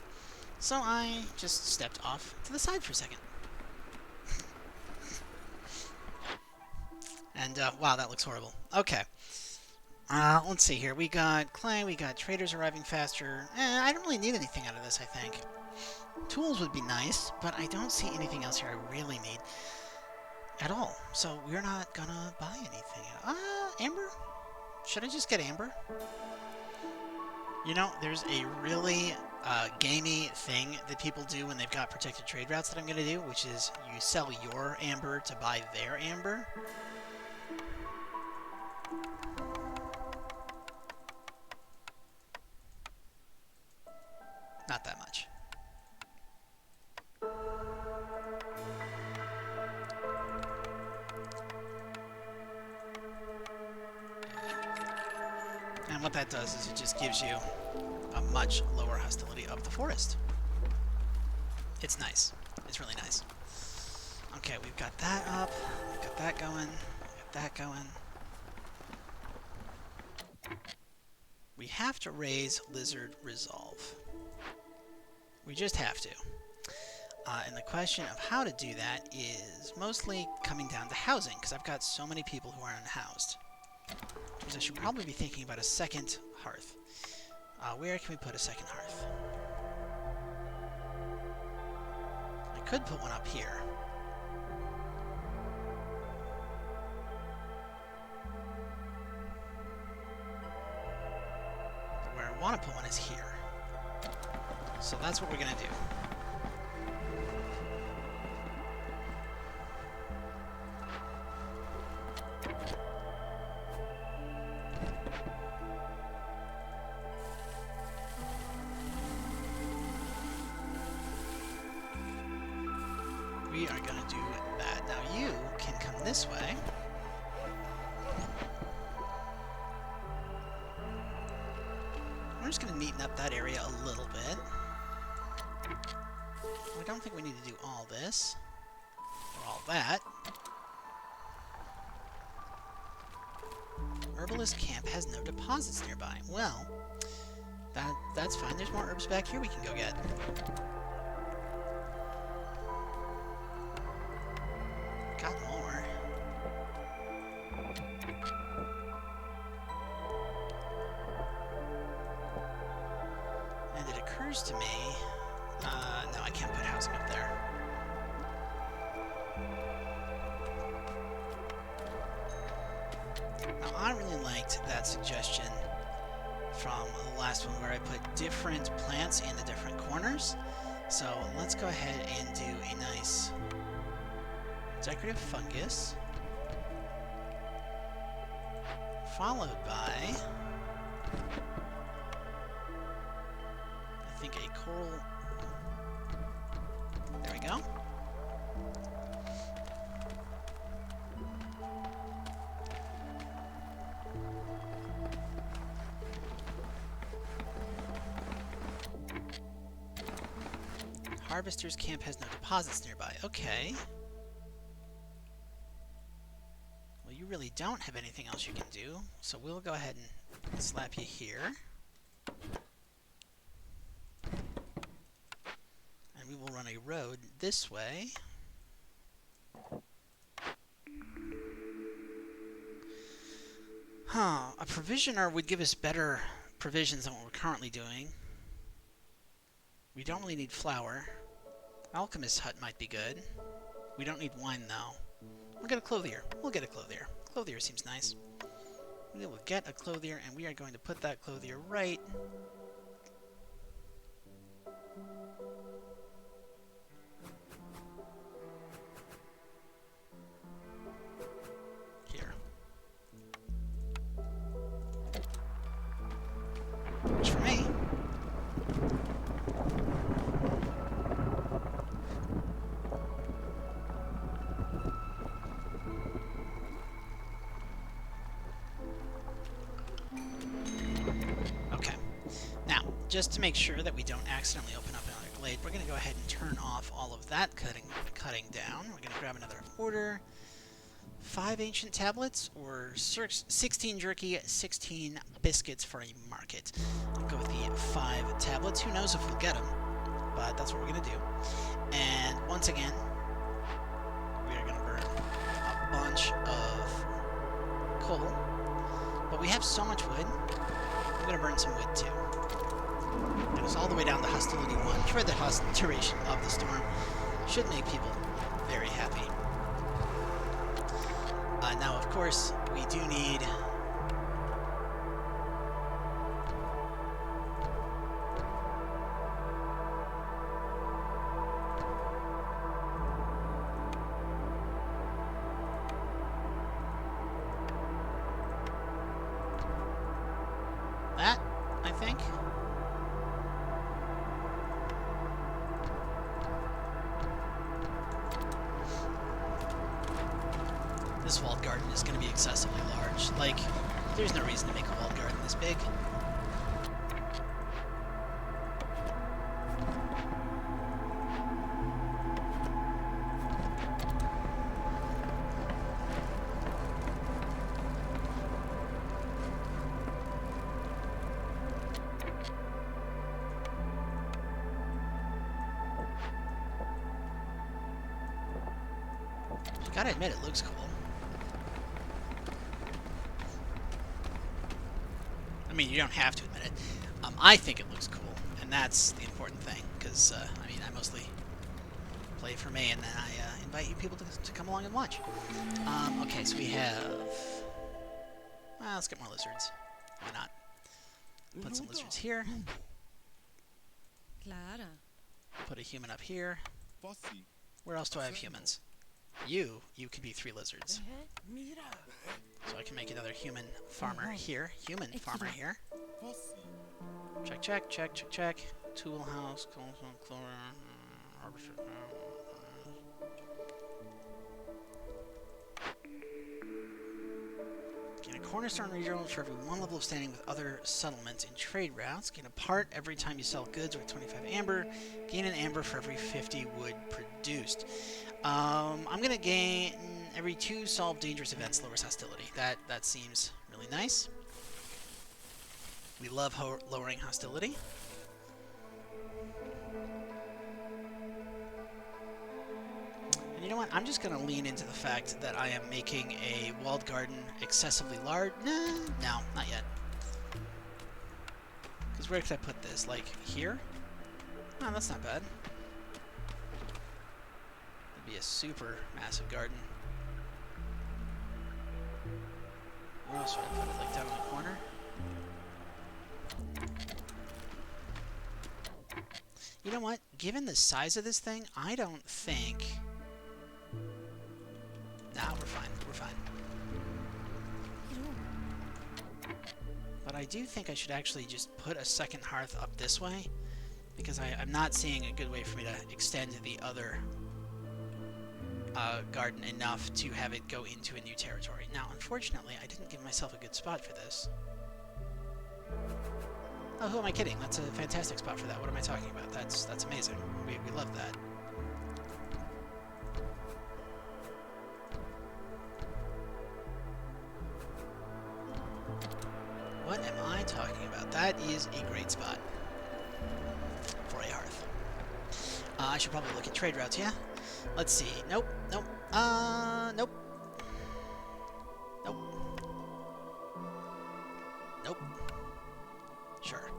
So I just stepped off to the side for a second. And, wow, that looks horrible. Okay. Let's see here. We got clay, we got traders arriving faster. I don't really need anything out of this, I think. Tools would be nice, but I don't see anything else here I really need at all. So we're not gonna buy anything. Amber? Should I just get amber? You know, there's a really gamey thing that people do when they've got protected trade routes that I'm going to do, which is you sell your amber to buy their amber. Not that much. And what that does is it just gives you a much lower hostility of the forest. It's nice. It's really nice. Okay, we've got that up. We've got that going. We've got that going. We have to raise lizard resolve. We just have to. And the question of how to do that is mostly coming down to housing, because I've got so many people who are unhoused. Because I should probably be thinking about a second hearth. Where can we put a second hearth? I could put one up here. But where I want to put one is here. So that's what we're going to do. We are going to do that. Now you can come this way. We're just going to neaten up that area a little bit. I don't think we need to do all this, or all that. Herbalist camp has no deposits nearby. Well, that's fine. There's more herbs back here we can go get. Got more. And it occurs to me... no, I can't put housing up there. Now, I really liked that suggestion from the last one where I put different plants in the different corners. So let's go ahead and do a nice decorative fungus, followed by I think a coral... There we go. Harvester's camp has no deposits nearby. Okay. Well, you really don't have anything else you can do, so we'll go ahead and slap you here. And we will run a road this way. Huh. A provisioner would give us better provisions than what we're currently doing. We don't really need flour. Alchemist's hut might be good. We don't need wine, though. We'll get a clothier. We'll get a clothier. Clothier seems nice. We will get a clothier, and we are going to put that clothier right... here. Which for me... just to make sure that we don't accidentally open up another glade, we're going to go ahead and turn off all of that cutting down. We're going to grab another order. 5 ancient tablets, or 16 jerky, 16 biscuits for a market. I'll go with the 5 tablets. Who knows if we'll get them, but that's what we're going to do. And once again, we are going to burn a bunch of coal. But we have so much wood, we're going to burn some wood too. Get us all the way down to Hostility 1. For the duration of the storm. Should make people very happy. Now, of course, we do need... that, I think. This walled garden is going to be excessively large. Like, there's no reason to make a walled garden this big. Gotta admit, it looks cool. I mean, you don't have to admit it. I think it looks cool, and that's the important thing, because, I mean, I mostly play for me, and then I invite you people to come along and watch. Okay, so we have... Well, let's get more lizards. Why not? Put some lizards here. Put a human up here. Where else do I have humans? You could be 3 lizards. So I can make another human farmer here. Human farmer here. Check, check, check, check, check. Tool house. Gain a cornerstone regional for every 1 level of standing with other settlements in trade routes. Gain a part every time you sell goods with 25 amber. Gain an amber for every 50 wood produced. I'm gonna gain every 2 solved dangerous events lowers hostility. That seems really nice. We love lowering hostility. And you know what? I'm just gonna lean into the fact that I am making a walled garden excessively large. No, not yet. Because where could I put this? Like here? Oh, that's not bad. Be a super massive garden. Where else would I put it? Like down in the corner? You know what? Given the size of this thing, I don't think... Nah, we're fine. We're fine. But I I do think I should actually just put a second hearth up this way, because I'm not seeing a good way for me to extend the other garden enough to have it go into a new territory. Now, unfortunately, I didn't give myself a good spot for this. Oh, who am I kidding? That's a fantastic spot for that. What am I talking about? That's amazing. We love that. What am I talking about? That is a great spot for a hearth. I should probably look at trade routes, yeah? Let's see. Nope. Nope. Nope. Nope. Nope. Sure.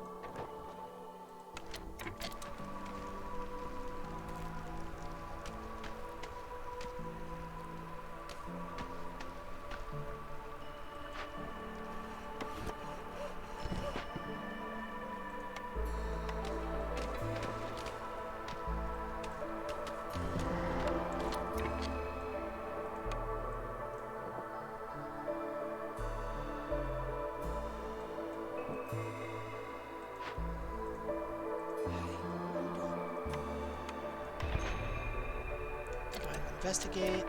Investigate.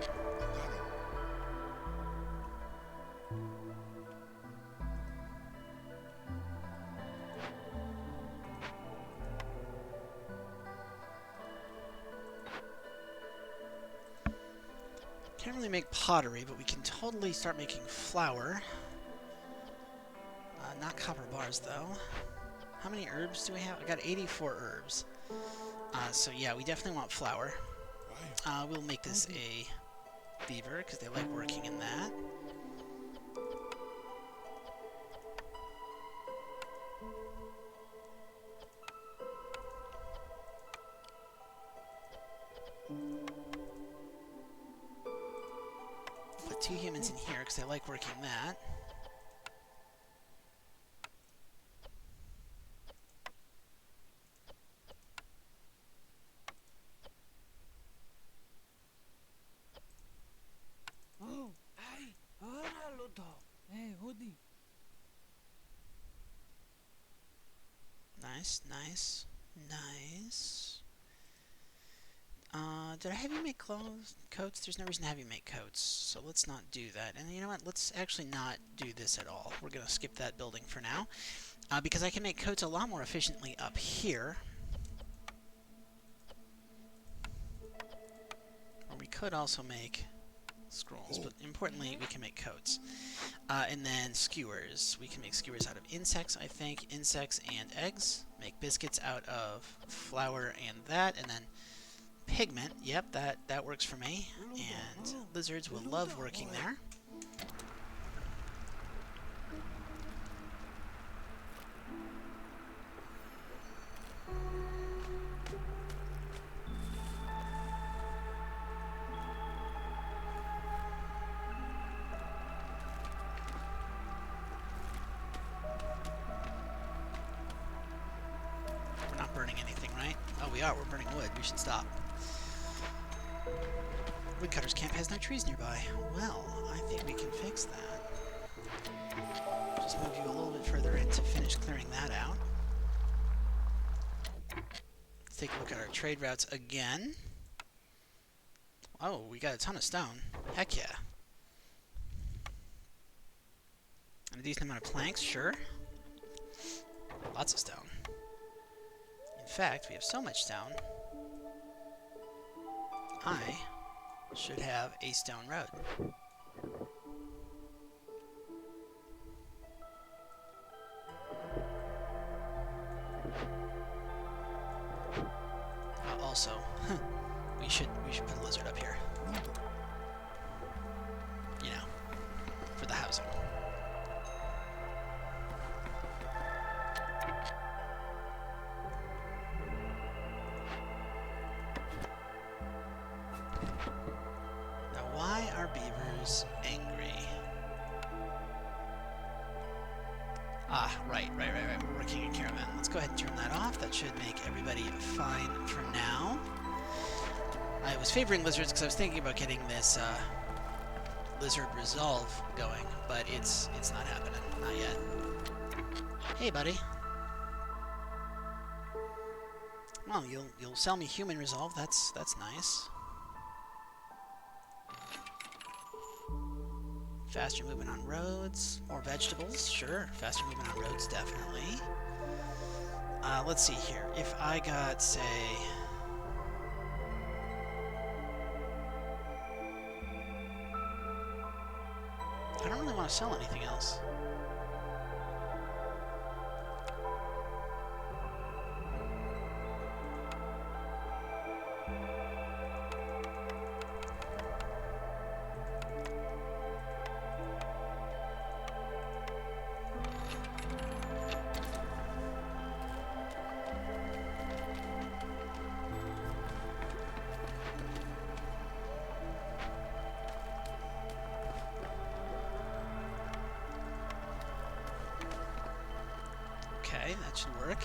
Can't really make pottery, but we can totally start making flour. Not copper bars, though. How many herbs do we have? I got 84 herbs. So yeah, we definitely want flour. We'll make this a beaver, because they like working in that. Put 2 humans in here, because they like working that. Nice, nice, nice. Did I have you make coats? There's no reason to have you make coats, so let's not do that. And you know what? Let's actually not do this at all. We're going to skip that building for now, because I can make coats a lot more efficiently up here. Or we could also make scrolls, but importantly, we can make coats. And then skewers. We can make skewers out of insects, I think. Insects and eggs. Make biscuits out of flour and that. And then pigment. Yep, that works for me. And lizards will love working there. We're not burning anything, right? Oh, we are. We're burning wood. We should stop. Woodcutter's camp has no trees nearby. Well, I think we can fix that. Just move you a little bit further in to finish clearing that out. Let's take a look at our trade routes again. Oh, we got a ton of stone. Heck yeah. And a decent amount of planks, sure. Lots of stone. In fact, we have so much stone, I should have a stone road. Also, we should put a lizard up here. You know, for the housing. Why are beavers angry? Ah, right. We're working a caravan. Let's go ahead and turn that off. That should make everybody fine for now. I was favoring lizards because I was thinking about getting this lizard resolve going, but it's not happening. Not yet. Hey, buddy. Well, you'll sell me human resolve. That's nice. Faster movement on roads. More vegetables. Sure. Faster movement on roads, definitely. Let's see here. If I got, say... I don't really want to sell anything else. Okay, that should work.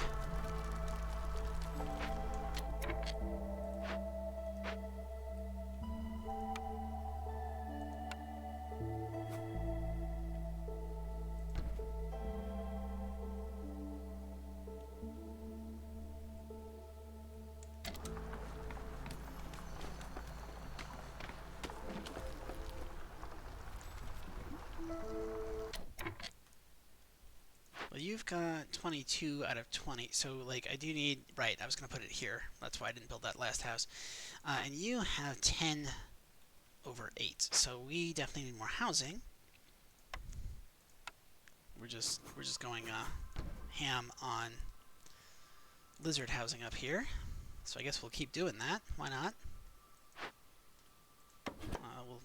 Well, you've got 22 out of 20, so, like, I do need... Right, I was going to put it here. That's why I didn't build that last house. And you have 10 over 8, so we definitely need more housing. We're just going ham on lizard housing up here. So I guess we'll keep doing that. Why not? We'll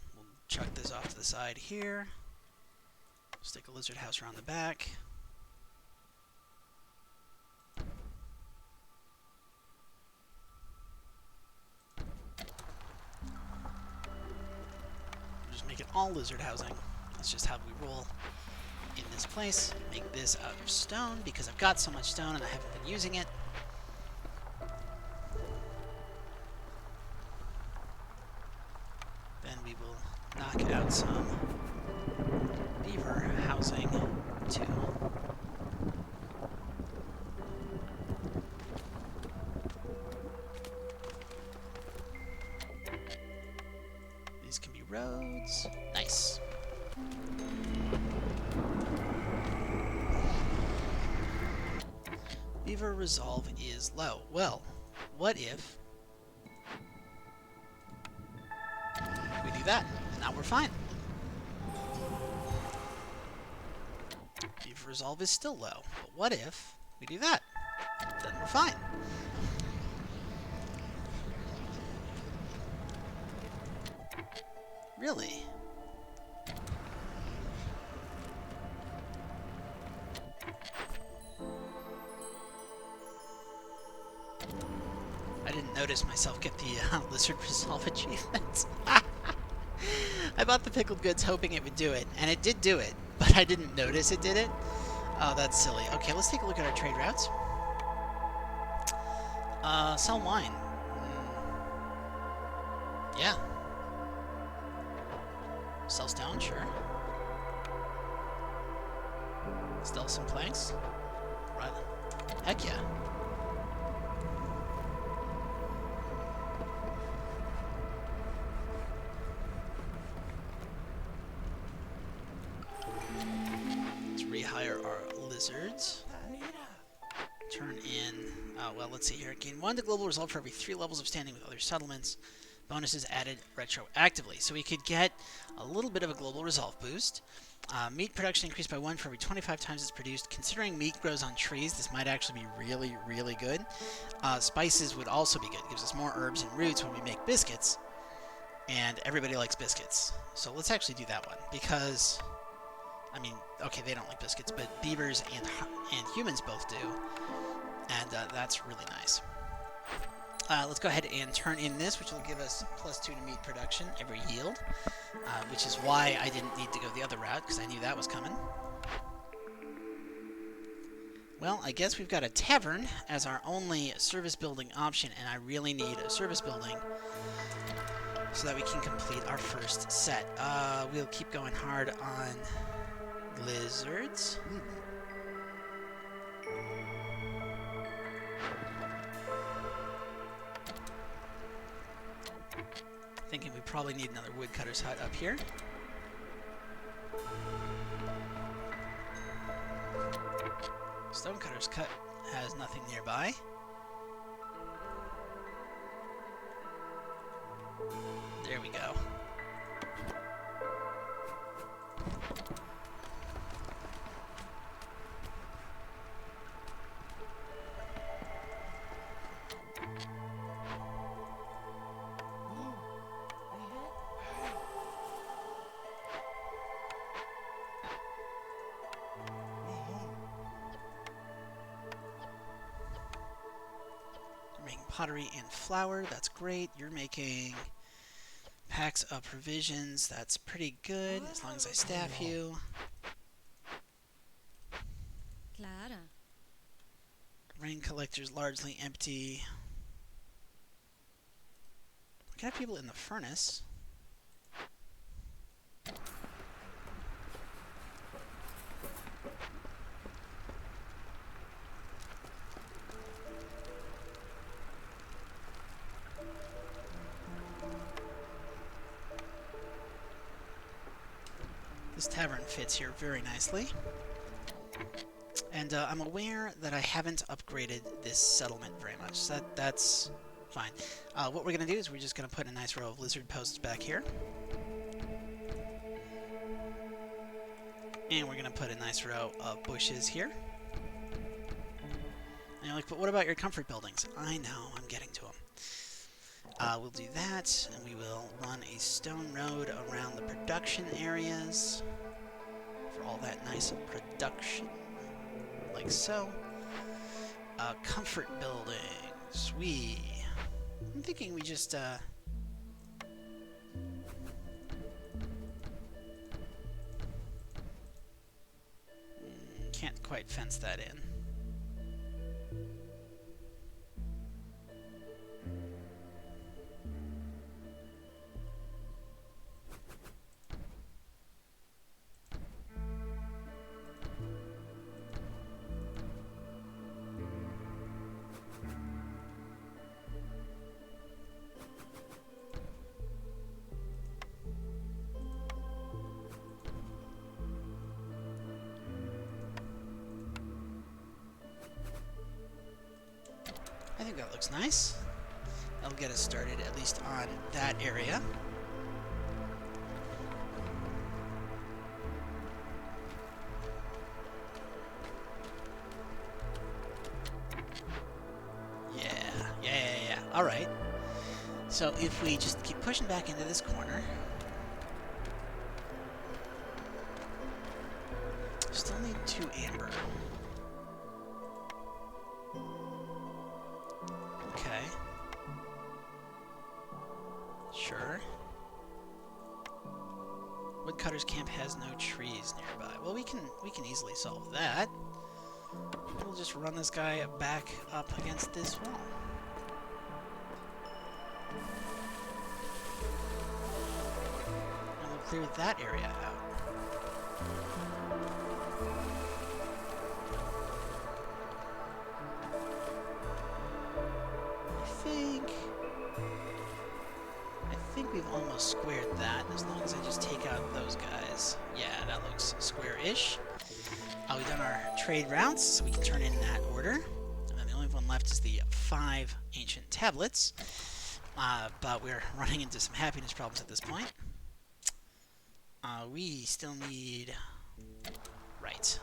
chuck this off to the side here. Stick a lizard house around the back. Make it all lizard housing. That's just how we roll in this place. Make this out of stone because I've got so much stone and I haven't been using it. Then we will knock out some beaver housing too. These can be roads. Nice. Beaver resolve is low. Well, what if we do that? And now we're fine. Beaver resolve is still low. But what if we do that? Then we're fine. Really? I didn't notice myself get the lizard resolve achievement. I bought the pickled goods hoping it would do it, and it did do it, but I didn't notice it did it. Oh, that's silly. Okay, let's take a look at our trade routes. Sell wine. Yeah. Sell stone, sure. Sell some planks. Right. Heck yeah. Let's rehire our lizards. Turn in... well, let's see here. Gain 1 to global result for every 3 levels of standing with other settlements. Bonuses added retroactively. So we could get a little bit of a global resolve boost. Meat production increased by 1 for every 25 times it's produced. Considering meat grows on trees, this might actually be really, really good. Spices would also be good. It gives us more herbs and roots when we make biscuits. And everybody likes biscuits. So let's actually do that one. Because, I mean, okay, they don't like biscuits, but beavers and humans both do. And that's really nice. Let's go ahead and turn in this, which will give us +2 to meat production every yield, which is why I didn't need to go the other route, because I knew that was coming. Well, I guess we've got a tavern as our only service building option, and I really need a service building. so that we can complete our first set. We'll keep going hard on lizards. Thinking we probably need another woodcutter's hut up here. Stonecutter's hut has nothing nearby. There we go. Making pottery and flour, that's great. You're making packs of provisions, that's pretty good, as long as I staff you. Clara. Rain collector's largely empty. We can have people in the furnace. This tavern fits here very nicely. And I'm aware that I haven't upgraded this settlement very much, so that's fine. What we're going to do is we're just going to put a nice row of lizard posts back here. And we're going to put a nice row of bushes here. And you're like, but what about your comfort buildings? I know, I'm getting to them. We'll do that, and we will run a stone road around the production areas for all that nice production, like so. Comfort buildings, I'm thinking we just, can't quite fence that in. I think that looks nice. That'll get us started, at least on that area. Yeah. Alright. So if we just keep pushing back into this corner. Still need 2 amber. Okay. Sure. Woodcutter's camp has no trees nearby. Well, we can easily solve that. We'll just run this guy back up against this wall. And we'll clear that area out. I think we've almost squared that, as long as I just take out those guys. Yeah, that looks square-ish. We've done our trade routes, so we can turn in that order. And then the only one left is the 5 ancient tablets. But we're running into some happiness problems at this point. We still need... Right.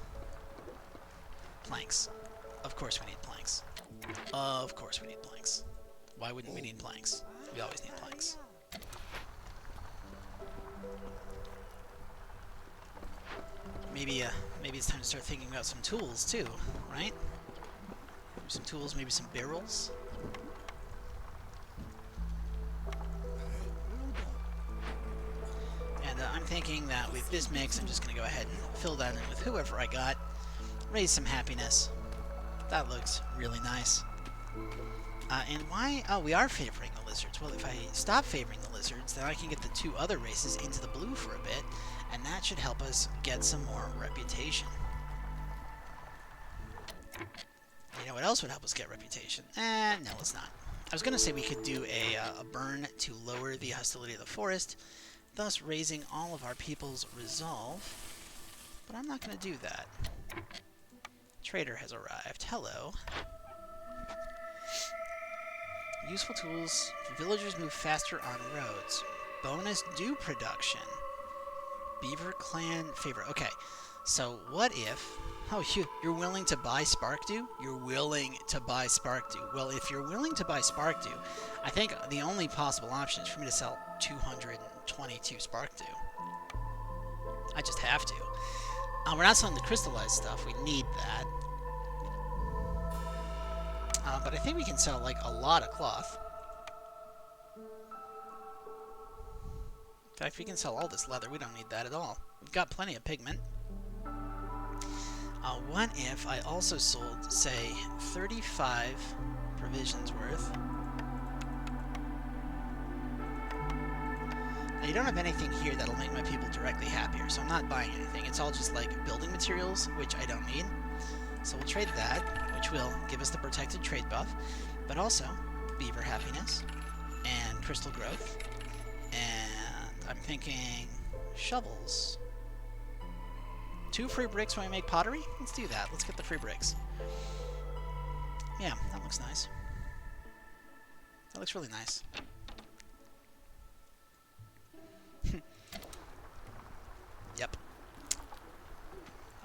Planks. Of course we need planks. Of course we need planks. Why wouldn't we need planks? We always need planks. Maybe it's time to start thinking about some tools too, right? Maybe some tools, maybe some barrels. And I'm thinking that with this mix, I'm just going to go ahead and fill that in with whoever I got. Raise some happiness. That looks really nice. And why? Oh, we are favoring the lizards. Well, if I stop favoring the lizards, then I can get the two other races into the blue for a bit, and that should help us get some more reputation. You know what else would help us get reputation? No, it's not. I was going to say we could do a burn to lower the hostility of the forest, thus raising all of our people's resolve, but I'm not going to do that. Trader has arrived. Hello. Useful tools. Villagers move faster on roads. Bonus dew production. Beaver clan favor. Okay, so what if... Oh, you're willing to buy spark dew? You're willing to buy spark dew. Well, if you're willing to buy spark dew, I think the only possible option is for me to sell 222 spark dew. I just have to. We're not selling the crystallized stuff. We need that. But I think we can sell, like, a lot of cloth. In fact, we can sell all this leather. We don't need that at all. We've got plenty of pigment. What if I also sold, say, 35 provisions worth? Now, you don't have anything here that'll make my people directly happier, so I'm not buying anything. It's all just, like, building materials, which I don't need. So we'll trade that, which will give us the protected trade buff, but also beaver happiness and crystal growth. And I'm thinking shovels. 2 free bricks when I make pottery? Let's do that. Let's get the free bricks. Yeah, that looks nice. That looks really nice. Yep.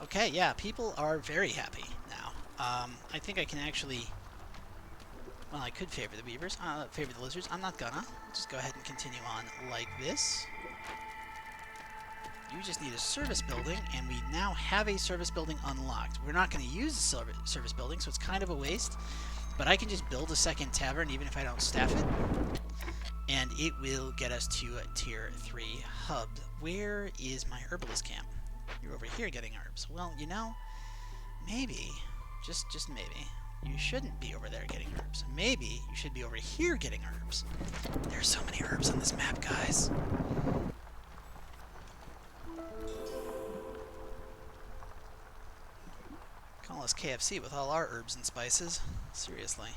Okay, yeah, people are very happy now. I think I can actually... Well, I could favor the beavers, favor the lizards. I'm not gonna. Just go ahead and continue on like this. You just need a service building, and we now have a service building unlocked. We're not going to use the service building, so it's kind of a waste. But I can just build a second tavern, even if I don't staff it. And it will get us to a tier 3 hub. Where is my herbalist camp? You're over here getting herbs. Well, you know, maybe, just maybe, you shouldn't be over there getting herbs. Maybe you should be over here getting herbs. There's so many herbs on this map, guys. Call us KFC with all our herbs and spices. Seriously.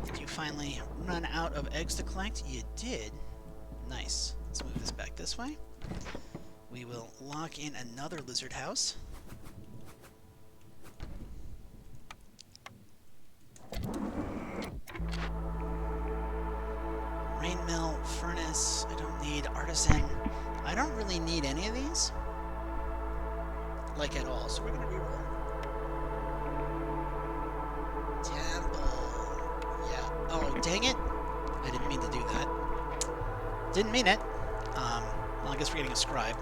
Did you finally run out of eggs to collect? You did. Nice. Let's move this back this way. We will lock in another lizard house. Rain mill, furnace. I don't need artisan. I don't really need any of these. Like at all, so we're gonna reroll. Temple. Yeah. Oh, dang it! I didn't mean to do that. Didn't mean it. Well, I guess we're getting a scribe.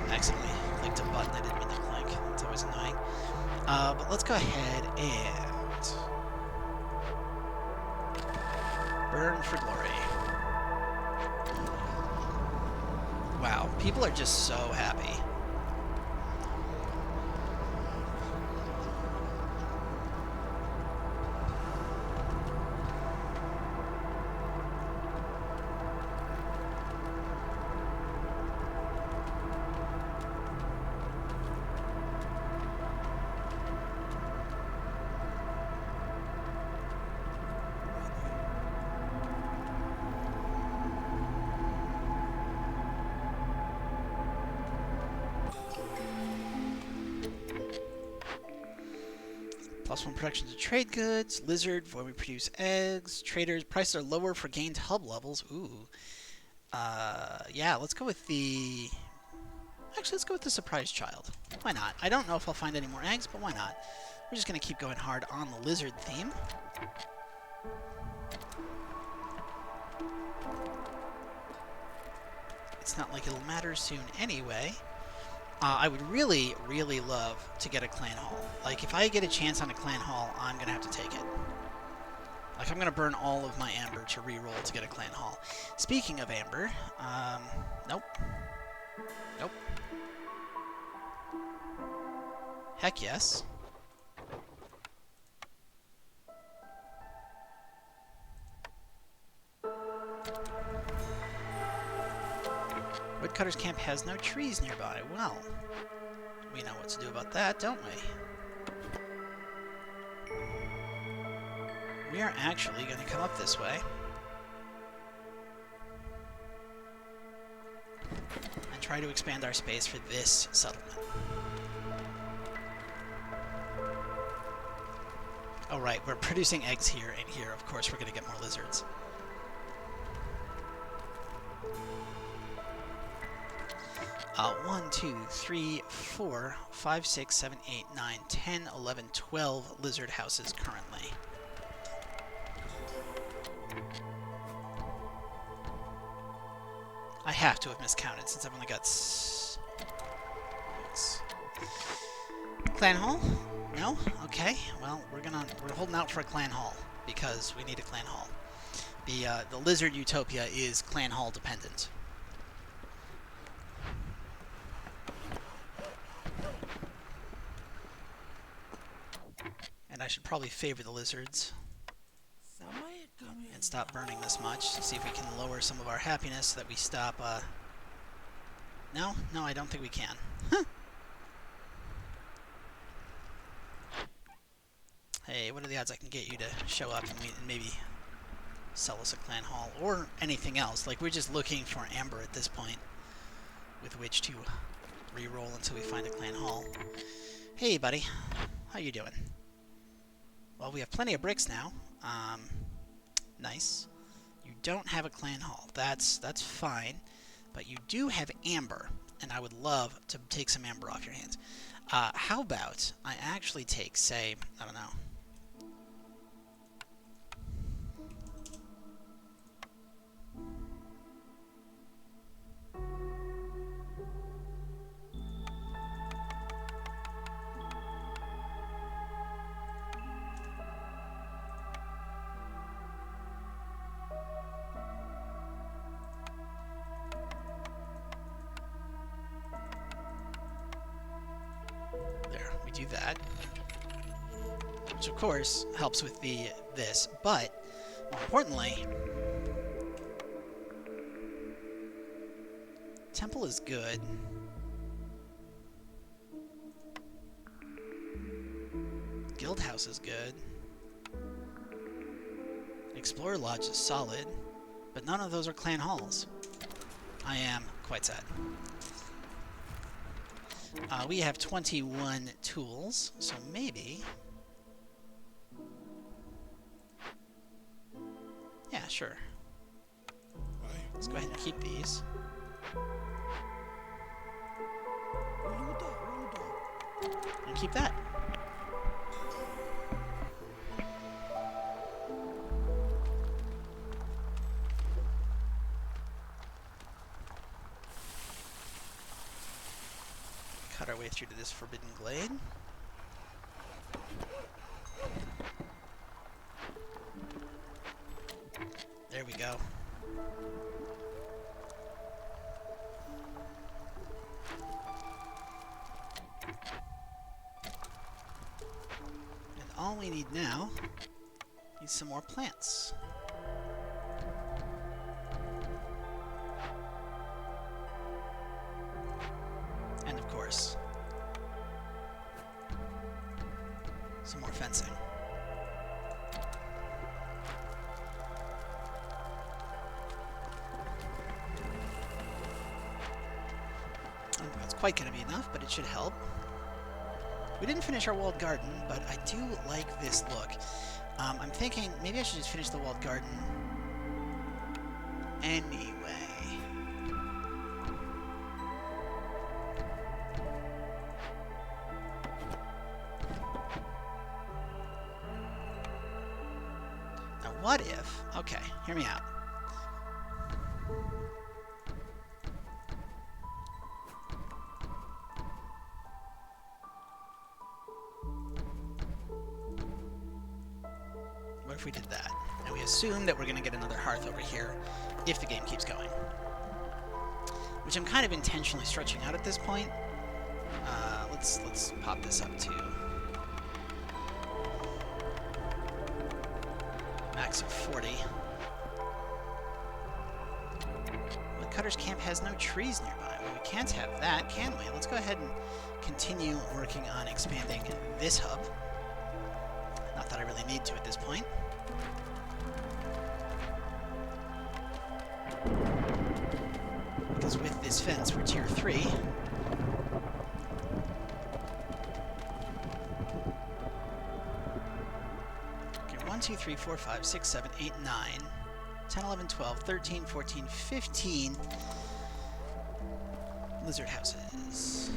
Accidentally clicked a button I didn't mean to click. It's always annoying. But let's go ahead and burn for glory. Wow, people are just so happy. +1 production to trade goods. Lizard, when we produce eggs. Traders, prices are lower for gained hub levels. Ooh. Yeah, let's go with the... Actually, let's go with the surprise child. Why not? I don't know if I'll find any more eggs, but why not? We're just going to keep going hard on the lizard theme. It's not like it'll matter soon anyway. I would really, really love to get a clan hall. Like, if I get a chance on a clan hall, I'm going to have to take it. Like, I'm going to burn all of my amber to reroll to get a clan hall. Speaking of amber, nope. Nope. Heck yes. Woodcutter's camp has no trees nearby. Well, we know what to do about that, don't we? We are actually going to come up this way and try to expand our space for this settlement. Oh right, we're producing eggs here and here. Of course, we're going to get more lizards. One, 2, 3, 4, 5, 6, 7, 8, 9, 10, 11, 12 lizard houses currently. I have to have miscounted since I've only got clan hall? No? Okay. Well, we're holding out for a clan hall because we need a clan hall. The lizard utopia is clan hall dependent. And I should probably favor the lizards and stop burning this much. See if we can lower some of our happiness so that we stop. No, I don't think we can. Hey, what are the odds I can get you to show up and maybe sell us a clan hall or anything else? Like, we're just looking for amber at this point with which to re-roll until we find a clan hall. Hey, buddy. How you doing? Well, we have plenty of bricks now. Nice. You don't have a clan hall. That's fine. But you do have amber, and I would love to take some amber off your hands. How about I actually take, say, I don't know. There, we do that. Which of course helps with this, but more importantly, temple is good. Guild house is good. Explorer lodge is solid, but none of those are clan halls. I am quite sad. We have 21 tools, so maybe... Yeah, sure. Let's go ahead and keep these. And keep that. Cut our way through to this forbidden glade. There we go. And all we need now is some more plants. And of course, some more fencing. I don't think that's quite going to be enough, but it should help. We didn't finish our walled garden, but I do like this look. I'm thinking maybe I should just finish the walled garden anyway. Now what if... Okay, hear me out. What if we did that? And we assume that we're going to get another hearth over here if the game keeps going. Which I'm kind of intentionally stretching out at this point. Let's pop this up to max of 40. What Cutter's Camp has no trees nearby. Well, we can't have that, can we? Let's go ahead and continue working on expanding this hub. Not that I really need to at this point. Because with this fence, we're tier 3. Okay, 1, 2, 3, 4, 5, 6, 7, 8, 9, 10, 11, 12, 13, 14, 15 lizard houses.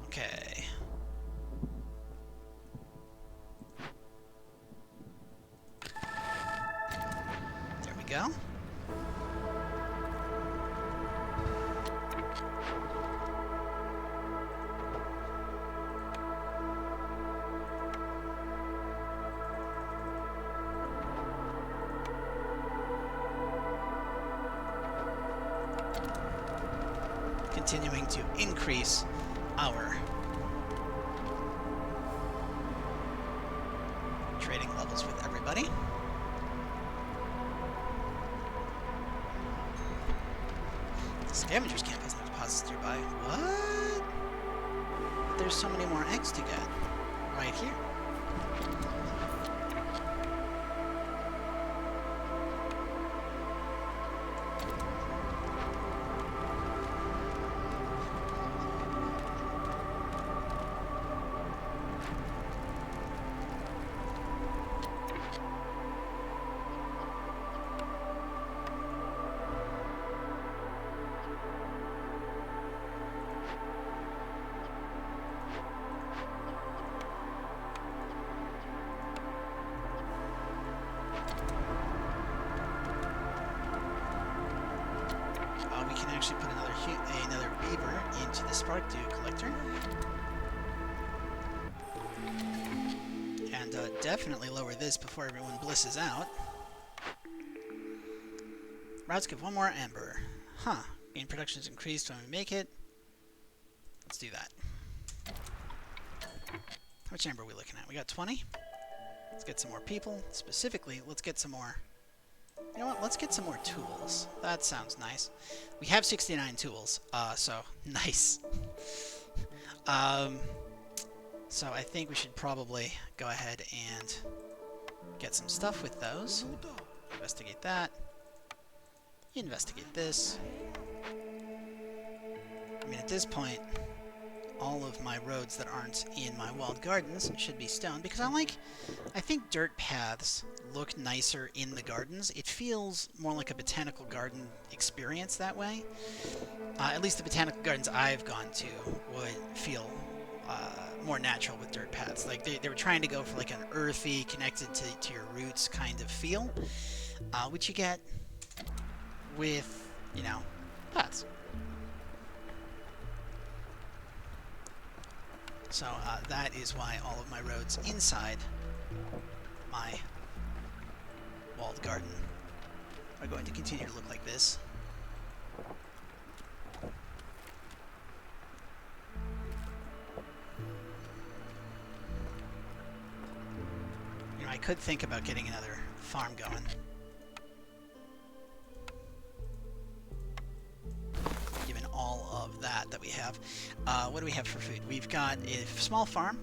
Okay. There we go. Continuing to increase our trading levels with everybody. The Scavengers Camp has no deposits nearby. What? But there's so many more eggs to get right here. We can actually put another beaver into the spark dew collector. And definitely lower this before everyone blisses out. Routes give 1 more ember. Huh. Gain production is increased when we make it. Let's do that. How much ember are we looking at? We got 20. Let's get some more people. Specifically, let's get some more... You know what? Let's get some more tools. That sounds nice. We have 69 tools, so nice. So I think we should probably go ahead and get some stuff with those. Investigate that. Investigate this. I mean, at this point, all of my roads that aren't in my walled gardens should be stone, because I think dirt paths look nicer in the gardens. It feels more like a botanical garden experience that way. At least the botanical gardens I've gone to would feel more natural with dirt paths. Like they were trying to go for like an earthy, connected to your roots kind of feel, which you get with, you know, paths. So that is why all of my roads inside my walled garden are going to continue to look like this. You know, I could think about getting another farm going. Given all of that we have. What do we have for food? We've got a small farm.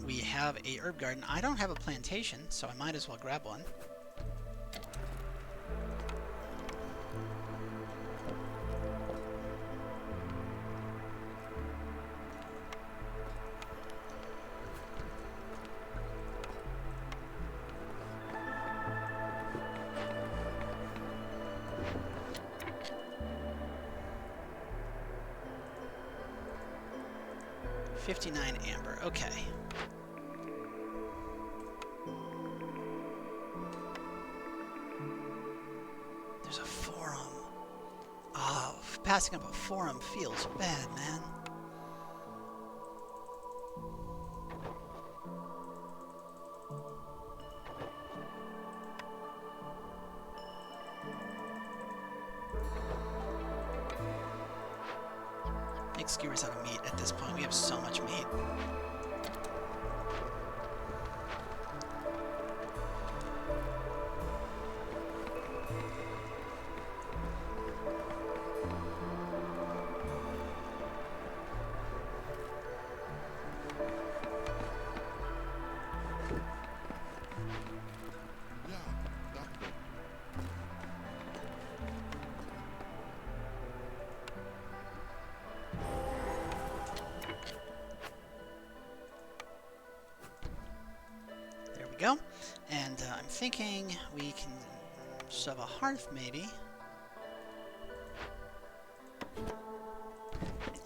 We have a herb garden. I don't have a plantation, so I might as well grab one. $59 amber. Okay. There's a forum. Oh, passing up a forum feels bad, man. Make skewers out of meat at this point. We have so much meat. go. And I'm thinking we can shove a hearth, maybe,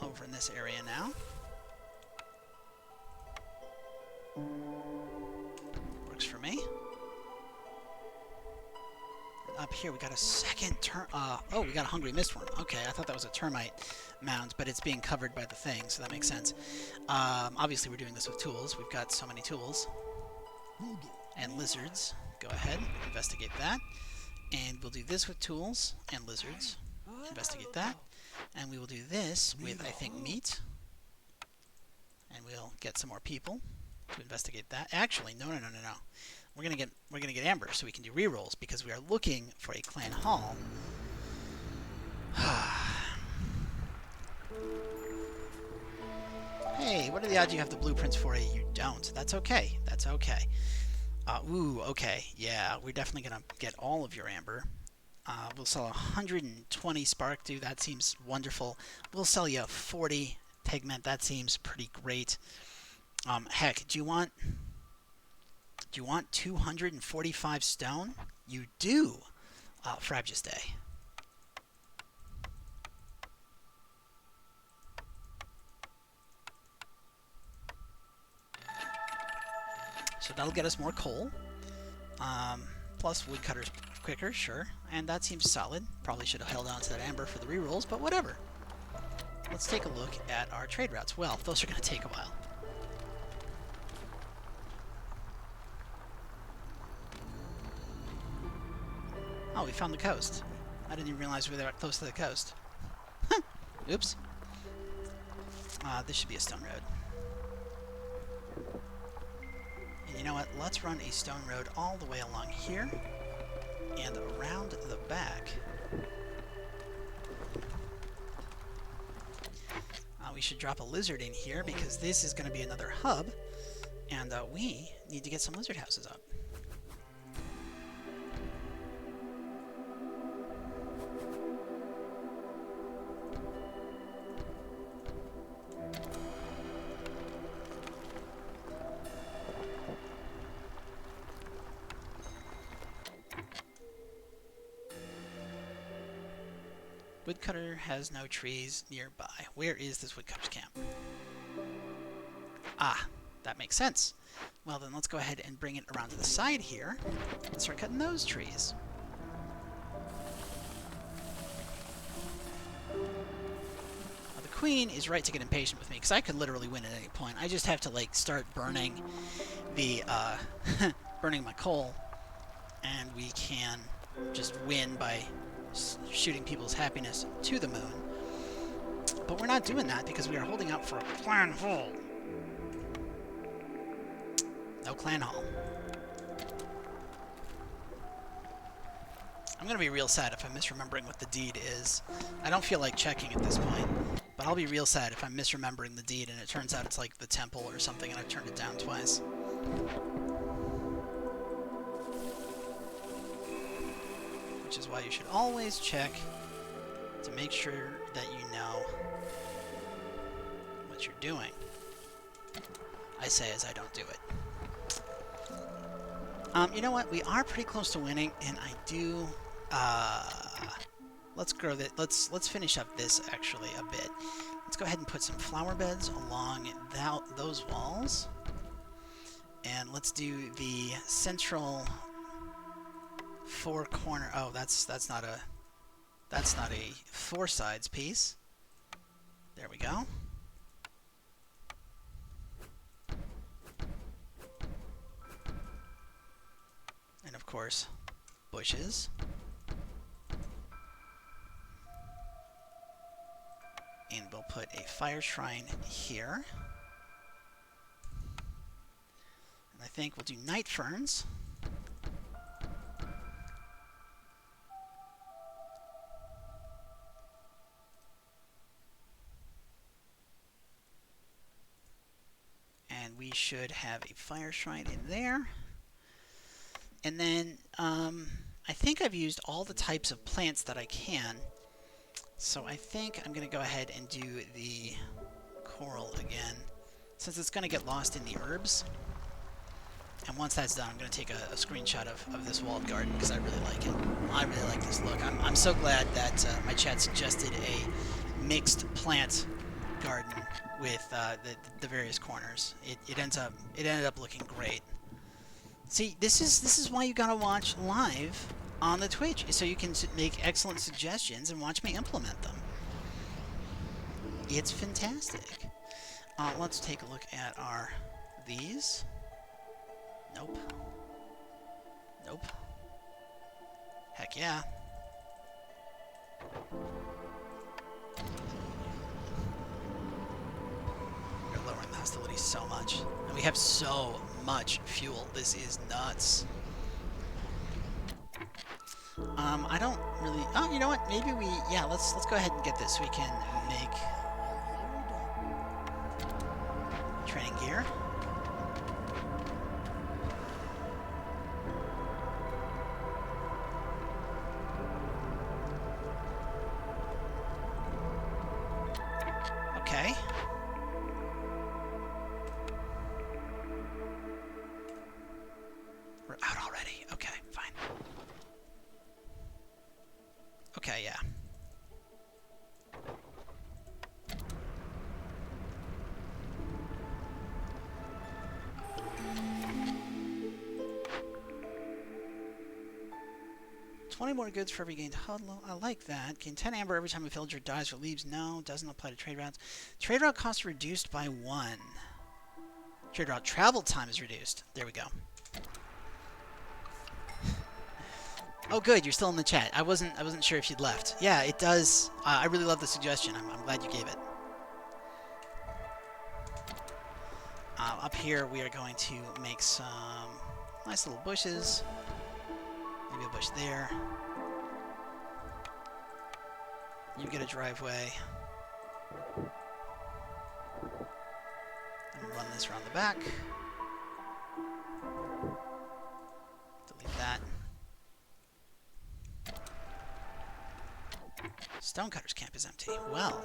over in this area now. Works for me. Up here we got a second oh, we got a hungry mistworm. Okay, I thought that was a termite mound, but it's being covered by the thing, so that makes sense. Obviously we're doing this with tools. We've got so many tools. And lizards. Go ahead, investigate that. And we'll do this with tools and lizards. Investigate that. And we will do this with, I think, meat. And we'll get some more people to investigate that. Actually, no. We're gonna get amber so we can do rerolls because we are looking for a clan hall. Hey, what are the odds you have the blueprints for it? You don't. That's okay. That's okay. Ooh, okay. Yeah, we're definitely gonna get all of your amber. We'll sell 120 spark dew. That seems wonderful. We'll sell you 40 pigment. That seems pretty great. Heck, do you want 245 stone? You do. Frabjous Day. So that'll get us more coal. Plus woodcutters quicker, sure. And that seems solid. Probably should have held on to that amber for the rerolls, but whatever. Let's take a look at our trade routes. Well, those are going to take a while. Oh, we found the coast. I didn't even realize we were that close to the coast. Oops. This should be a stone road. And you know what? Let's run a stone road all the way along here and around the back. We should drop a lizard in here because this is going to be another hub, and we need to get some lizard houses up. Woodcutter has no trees nearby. Where is this woodcutter's camp? Ah, that makes sense. Well then, let's go ahead and bring it around to the side here and start cutting those trees. Now, the queen is right to get impatient with me because I could literally win at any point. I just have to like start burning the burning my coal, and we can just win by shooting people's happiness to the moon. But we're not doing that because we are holding out for a clan hall. No clan hall. I'm going to be real sad if I'm misremembering what the deed is. I don't feel like checking at this point, but I'll be real sad if I'm misremembering the deed and it turns out it's like the temple or something and I've turned it down twice. Which is why you should always check to make sure that you know what you're doing. I say as I don't do it. You know what? We are pretty close to winning, and I do. Let's grow that. Let's finish up this actually a bit. Let's go ahead and put some flower beds along those walls, and let's do the central four corner. Oh, that's not a four sides piece. There we go. And of course, bushes. And we'll put a fire shrine here. And I think we'll do night ferns. We should have a fire shrine in there. And then I think I've used all the types of plants that I can. So I think I'm going to go ahead and do the coral again, since it's going to get lost in the herbs. And once that's done, I'm going to take a screenshot of this walled garden because I really like it. I really like this look. I'm so glad that my chat suggested a mixed plant garden with the various corners. It ended up looking great. See, this is why you gotta watch live on the Twitch, so you can make excellent suggestions and watch me implement them. It's fantastic. Let's take a look at these. Nope. Nope. Heck yeah. We're lowering the hostility so much. And we have so much fuel. This is nuts. I don't really... Oh, you know what? Maybe we... Yeah, let's go ahead and get this so we can make training gear. Okay. We're out already. Okay, fine. Okay, yeah. $20 more goods for every gained huddle. I like that. Gain 10 amber every time a villager dies or leaves. No, doesn't apply to trade routes. Trade route cost reduced by 1. Trade route travel time is reduced. There we go. Oh, good. You're still in the chat. I wasn't sure if you'd left. Yeah, it does. I really love the suggestion. I'm glad you gave it. Up here, we are going to make some nice little bushes. Maybe a bush there. You get a driveway. And run this around the back. Delete that. Stonecutter's camp is empty. Well,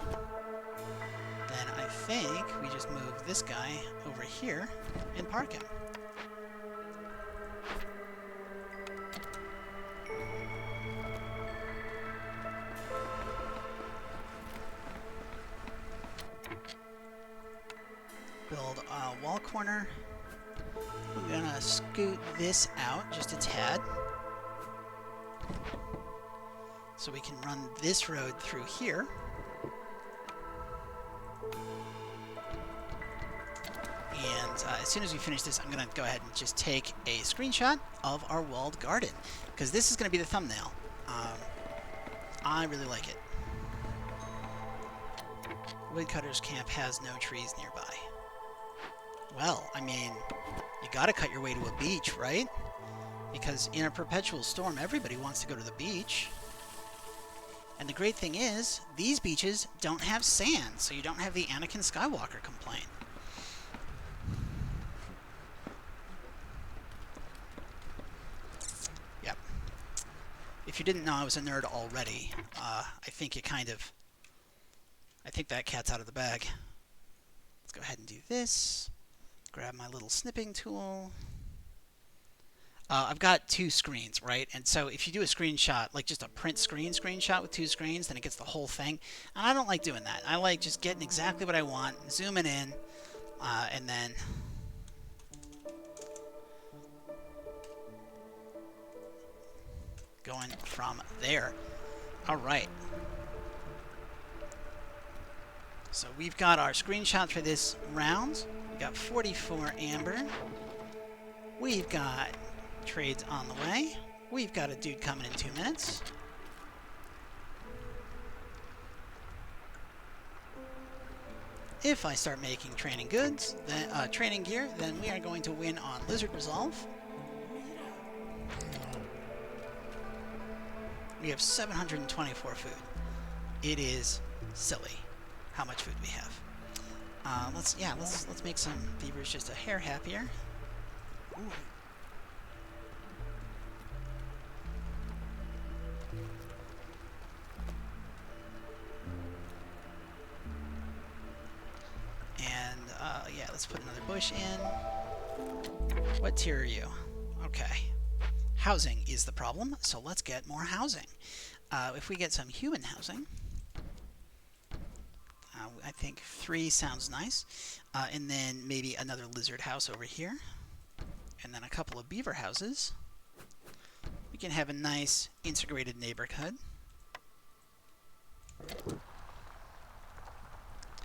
then I think we just move this guy over here and park him. Build a wall corner. We're gonna scoot this out just a tad, so we can run this road through here. And as soon as we finish this, I'm going to go ahead and just take a screenshot of our walled garden, because this is going to be the thumbnail. I really like it. Woodcutter's camp has no trees nearby. Well, I mean, you got to cut your way to a beach, right? Because in a perpetual storm, everybody wants to go to the beach. And the great thing is, these beaches don't have sand, so you don't have the Anakin Skywalker complaint. Yep. If you didn't know I was a nerd already, I think I think that cat's out of the bag. Let's go ahead and do this. Grab my little snipping tool. I've got 2 screens, right? And so if you do a screenshot, like just a print screen screenshot with 2 screens, then it gets the whole thing. And I don't like doing that. I like just getting exactly what I want, zooming in, and then going from there. All right. So we've got our screenshot for this round. We've got 44 amber. We've got trades on the way. We've got a dude coming in 2 minutes. If I start making training goods, then training gear, then we are going to win on Lizard Resolve. We have 724 food. It is silly how much food we have. Let's make some beavers just a hair happier. Ooh. And yeah, let's put another bush in. What tier are you? Okay. Housing is the problem, so let's get more housing. If we get some human housing, I think 3 sounds nice. And then maybe another lizard house over here. And then a couple of beaver houses. We can have a nice integrated neighborhood.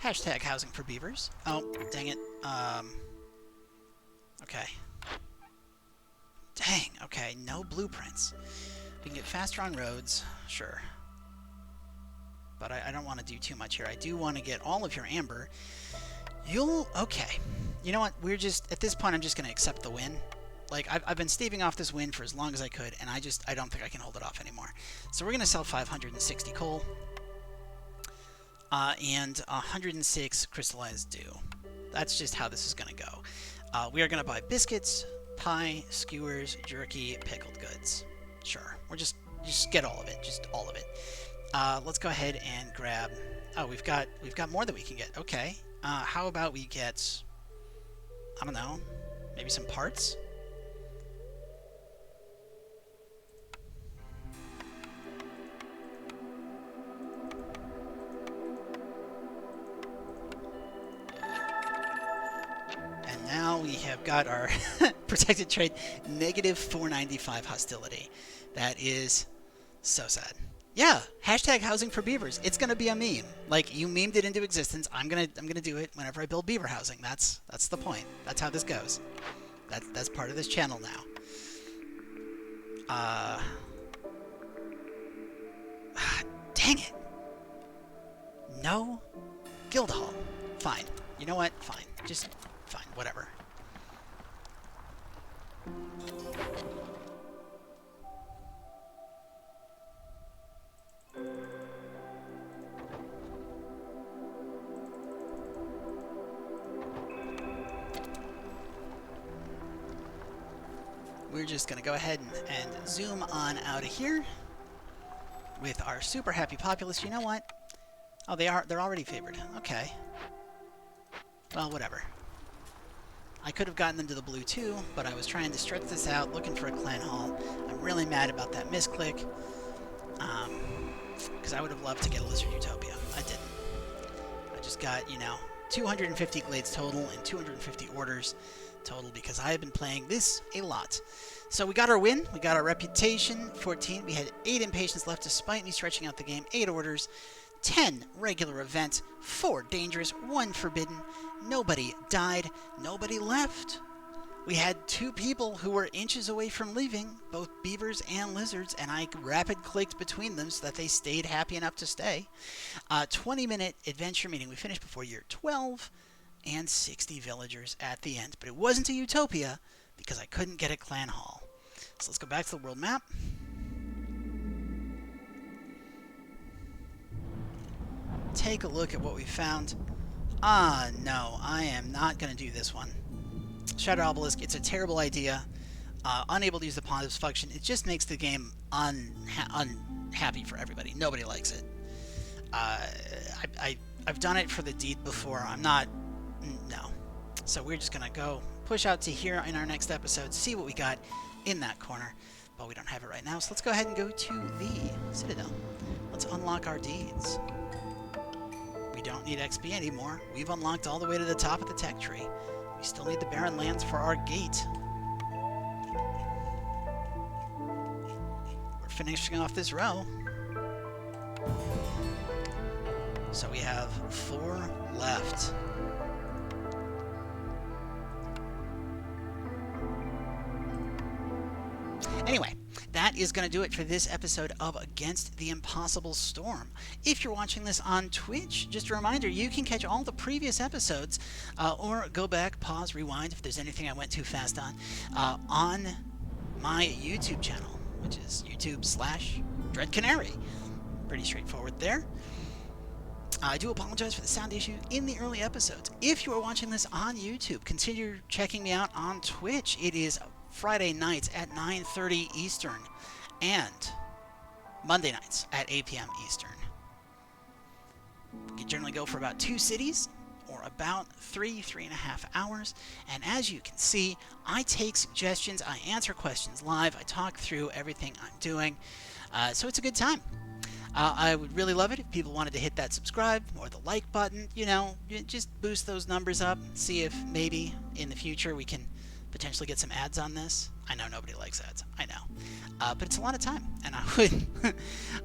Hashtag housing for beavers. Oh, dang it. Okay. Dang, okay, no blueprints. We can get faster on roads, sure. But I don't want to do too much here. I do want to get all of your amber. Okay. You know what, we're just, at this point, I'm just going to accept the win. Like, I've been staving off this win for as long as I could, and I don't think I can hold it off anymore. So we're going to sell 560 coal. And 106 crystallized dew. That's just how this is going to go. We are going to buy biscuits, pie, skewers, jerky, pickled goods. Sure. We're just get all of it. Just all of it. Let's go ahead and grab... Oh, we've got more that we can get. Okay. How about we get... I don't know. Maybe some parts? Now we have got our protected trade negative 495 hostility. That is so sad. Yeah, hashtag housing for beavers. It's gonna be a meme. Like, you memed it into existence. I'm gonna do it whenever I build beaver housing. That's the point. That's how this goes. That's part of this channel now. Dang it. No guild hall. Fine. You know what? Fine. Just fine, whatever. We're just going to go ahead and zoom on out of here with our super happy populace. You know what? Oh, they're already favored. Okay. Well, whatever. I could have gotten them to the blue too, but I was trying to stretch this out, looking for a clan hall. I'm really mad about that misclick, because I would have loved to get a Lizard Utopia. I didn't. I just got, you know, 250 glades total and 250 orders total because I have been playing this a lot. So we got our win, we got our reputation, 14. We had 8 impatience left despite me stretching out the game, 8 orders. 10 regular events, 4 dangerous, 1 forbidden. Nobody died, nobody left. We had 2 people who were inches away from leaving, both beavers and lizards, and I rapid clicked between them so that they stayed happy enough to stay. 20-minute adventure meeting. We finished before year 12, and 60 villagers at the end. But it wasn't a utopia because I couldn't get a clan hall. So let's go back to the world map. Take a look at what we found. No, I am not going to do this one. Shadow Obelisk, it's a terrible idea. Unable to use the positives function. It just makes the game unhappy for everybody. Nobody likes it. I've done it for the deed before. I'm not... No. So we're just going to go push out to here in our next episode, see what we got in that corner. But we don't have it right now, so let's go ahead and go to the Citadel. Let's unlock our deeds. We don't need XP anymore. We've unlocked all the way to the top of the tech tree. We still need the barren lands for our gate. We're finishing off this row. So we have 4 left. Anyway, that is going to do it for this episode of Against the Impossible Storm. If you're watching this on Twitch, just a reminder, you can catch all the previous episodes, or go back, pause, rewind if there's anything I went too fast on my YouTube channel, which is YouTube/DreadCanary. Pretty straightforward there. I do apologize for the sound issue in the early episodes. If you are watching this on YouTube, consider checking me out on Twitch. It is Friday nights at 9:30 Eastern and Monday nights at 8 p.m. Eastern. You can generally go for about 2 cities or about 3.5 hours. And as you can see, I take suggestions, I answer questions live, I talk through everything I'm doing. So it's a good time. I would really love it if people wanted to hit that subscribe or the like button. You know, just boost those numbers up. See if maybe in the future we can potentially get some ads on this. I know nobody likes ads. I know, but it's a lot of time, and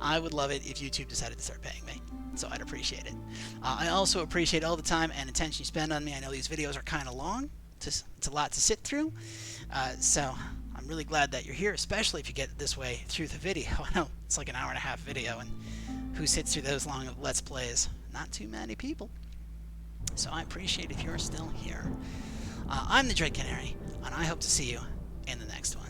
I would love it if YouTube decided to start paying me. So I'd appreciate it. I also appreciate all the time and attention you spend on me. I know these videos are kind of long. It's a lot to sit through. So I'm really glad that you're here, especially if you get this way through the video. I know it's like an hour-and-a-half video, and who sits through those long of Let's Plays? Not too many people. So I appreciate if you're still here. I'm the Dread Canary, and I hope to see you in the next one.